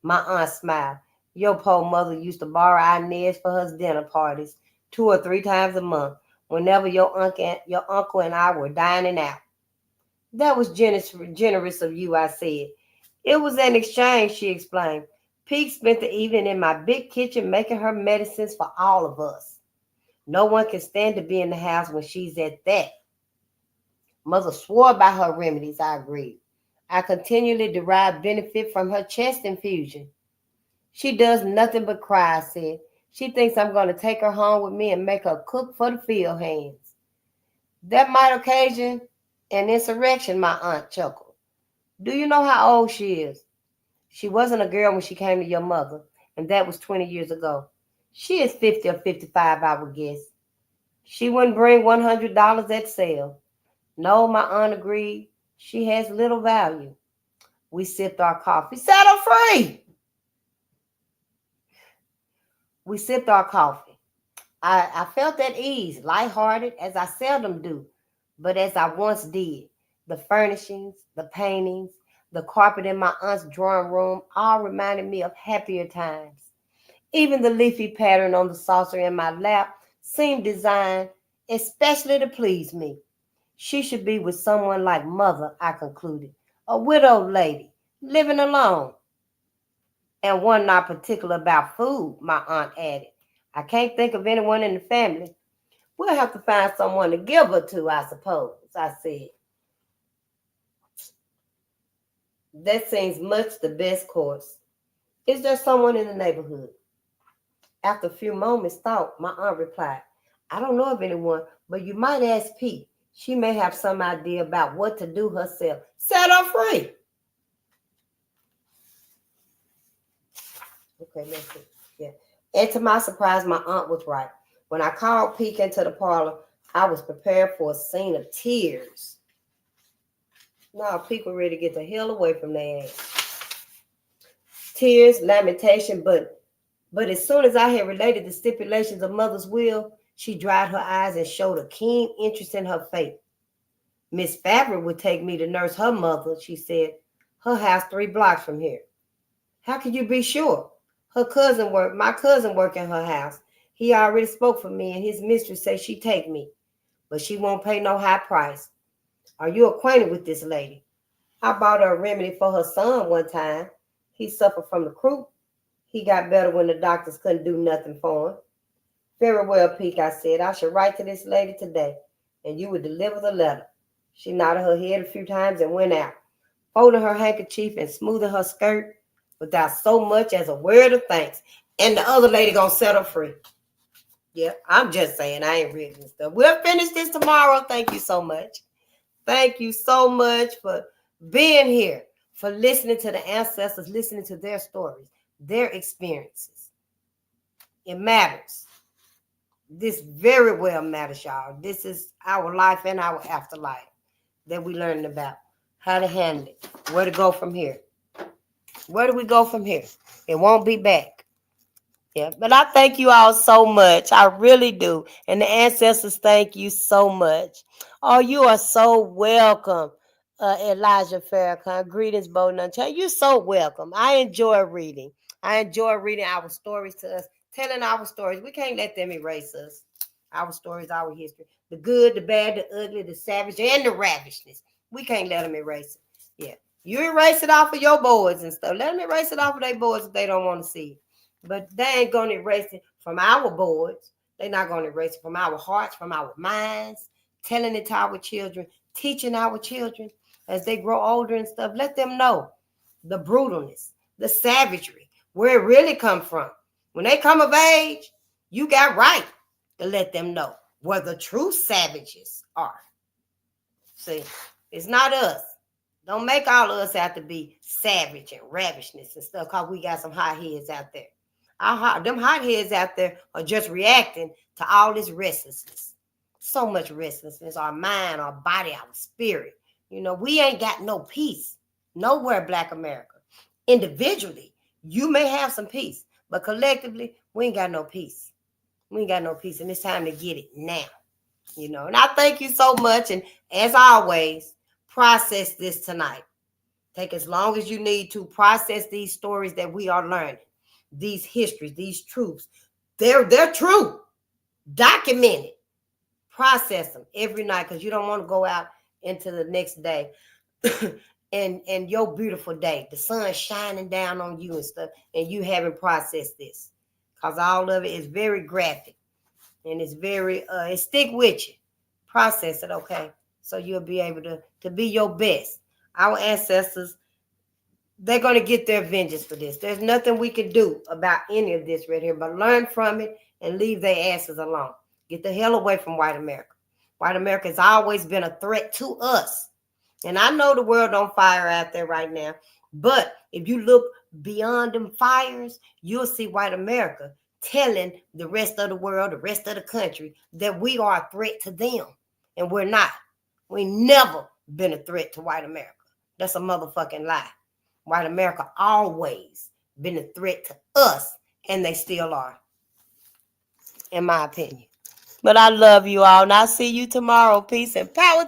My aunt smiled. Your poor mother used to borrow Inez for her dinner parties 2 or 3 times a month, whenever your uncle and I were dining out. That was generous of you, I said. It was an exchange, she explained. Pete spent the evening in my big kitchen making her medicines for all of us. No one can stand to be in the house when she's at that. Mother swore by her remedies, I agreed. I continually derive benefit from her chest infusion. She does nothing but cry, I said. She thinks I'm going to take her home with me and make her cook for the field hands. That might occasion an insurrection, my aunt chuckled. Do you know how old she is? She wasn't a girl when she came to your mother, and that was 20 years ago. She is 50 or 55, I would guess. She wouldn't bring $100 at sale. No, my aunt agreed. She has little value. We sipped our coffee. Set her free! We sipped our coffee. I felt at ease, lighthearted, as I seldom do, but as I once did. The furnishings, the paintings, the carpet in my aunt's drawing room all reminded me of happier times. Even the leafy pattern on the saucer in my lap seemed designed especially to please me. She should be with someone like mother, I concluded, a widowed lady, living alone. And one not particular about food, my aunt added. I can't think of anyone in the family. We'll have to find someone to give her to, I suppose, I said. That seems much the best course. Is there someone in the neighborhood? After a few moments' thought, my aunt replied, I don't know of anyone, but you might ask Pete. She may have some idea about what to do herself. Set her free. Okay, let's see. Yeah. And to my surprise, my aunt was right. When I called Pete into the parlor, I was prepared for a scene of tears. No, people ready to get the hell away from their ass. Tears, lamentation, but as soon as I had related the stipulations of mother's will, She dried her eyes and showed a keen interest in her fate. Miss Favre would take me to nurse her mother, she said. Her house 3 blocks from here. How can you be sure? My cousin work in her house. He already spoke for me, and his mistress say she take me, but she won't pay no high price. Are you acquainted with this lady? I bought her a remedy for her son one time. He suffered from the croup. He got better when the doctors couldn't do nothing for him. Very well, Peak, I said. I should write to this lady today, and you would deliver the letter. She nodded her head a few times and went out, folding her handkerchief and smoothing her skirt without so much as a word of thanks. And the other lady gonna set her free. Yeah, I'm just saying, I ain't reading this stuff. We'll finish this tomorrow. Thank you so much. Thank you so much for being here, for listening to the ancestors, listening to their stories, their experiences. It matters. This very well matters, y'all. This is our life and our afterlife that we learning about. How to handle it. Where to go from here. Where do we go from here? It won't be back. Yeah, but I thank you all so much. I really do. And the ancestors, thank you so much. Oh, you are so welcome, Elijah Farrakhan. Greetings, Bolden Unchained. You're so welcome. I enjoy reading. I enjoy reading our stories to us, telling our stories. We can't let them erase us. Our stories, our history. The good, the bad, the ugly, the savage, and the ravishness. We can't let them erase it. Yeah. You erase it off of your boards and stuff. Let them erase it off of their boards if they don't want to see it. But they ain't going to erase it from our boards. They're not going to erase it from our hearts, from our minds, telling it to our children, teaching our children as they grow older and stuff. Let them know the brutalness, the savagery, where it really come from. When they come of age, you got right to let them know where the true savages are. See, it's not us. Don't make all of us have to be savage and ravishness and stuff because we got some hot heads out there. Them hot heads out there are just reacting to all this restlessness. So much restlessness, our mind, our body, our spirit. You know, we ain't got no peace nowhere, Black America. Individually, you may have some peace, but collectively, we ain't got no peace. We ain't got no peace, and it's time to get it now. You know, and I thank you so much. And as always, process this tonight. Take as long as you need to process these stories that we are learning. These histories, these truths, they're true. Document it. Process them every night because you don't want to go out into the next day and your beautiful day, the sun shining down on you and stuff, and you haven't processed this because all of it is very graphic and it's very, it stick with you. Process it, okay? So you'll be able to be your best. Our ancestors, they're going to get their vengeance for this. There's nothing we can do about any of this right here, but learn from it and leave their asses alone. Get the hell away from white America. White America has always been a threat to us. And I know the world on fire out there right now, but if you look beyond them fires, you'll see white America telling the rest of the world, the rest of the country, that we are a threat to them. And we're not. We never been a threat to white America. That's a motherfucking lie. White America always been a threat to us, and they still are, in my opinion. But I love you all, and I'll see you tomorrow. Peace and power.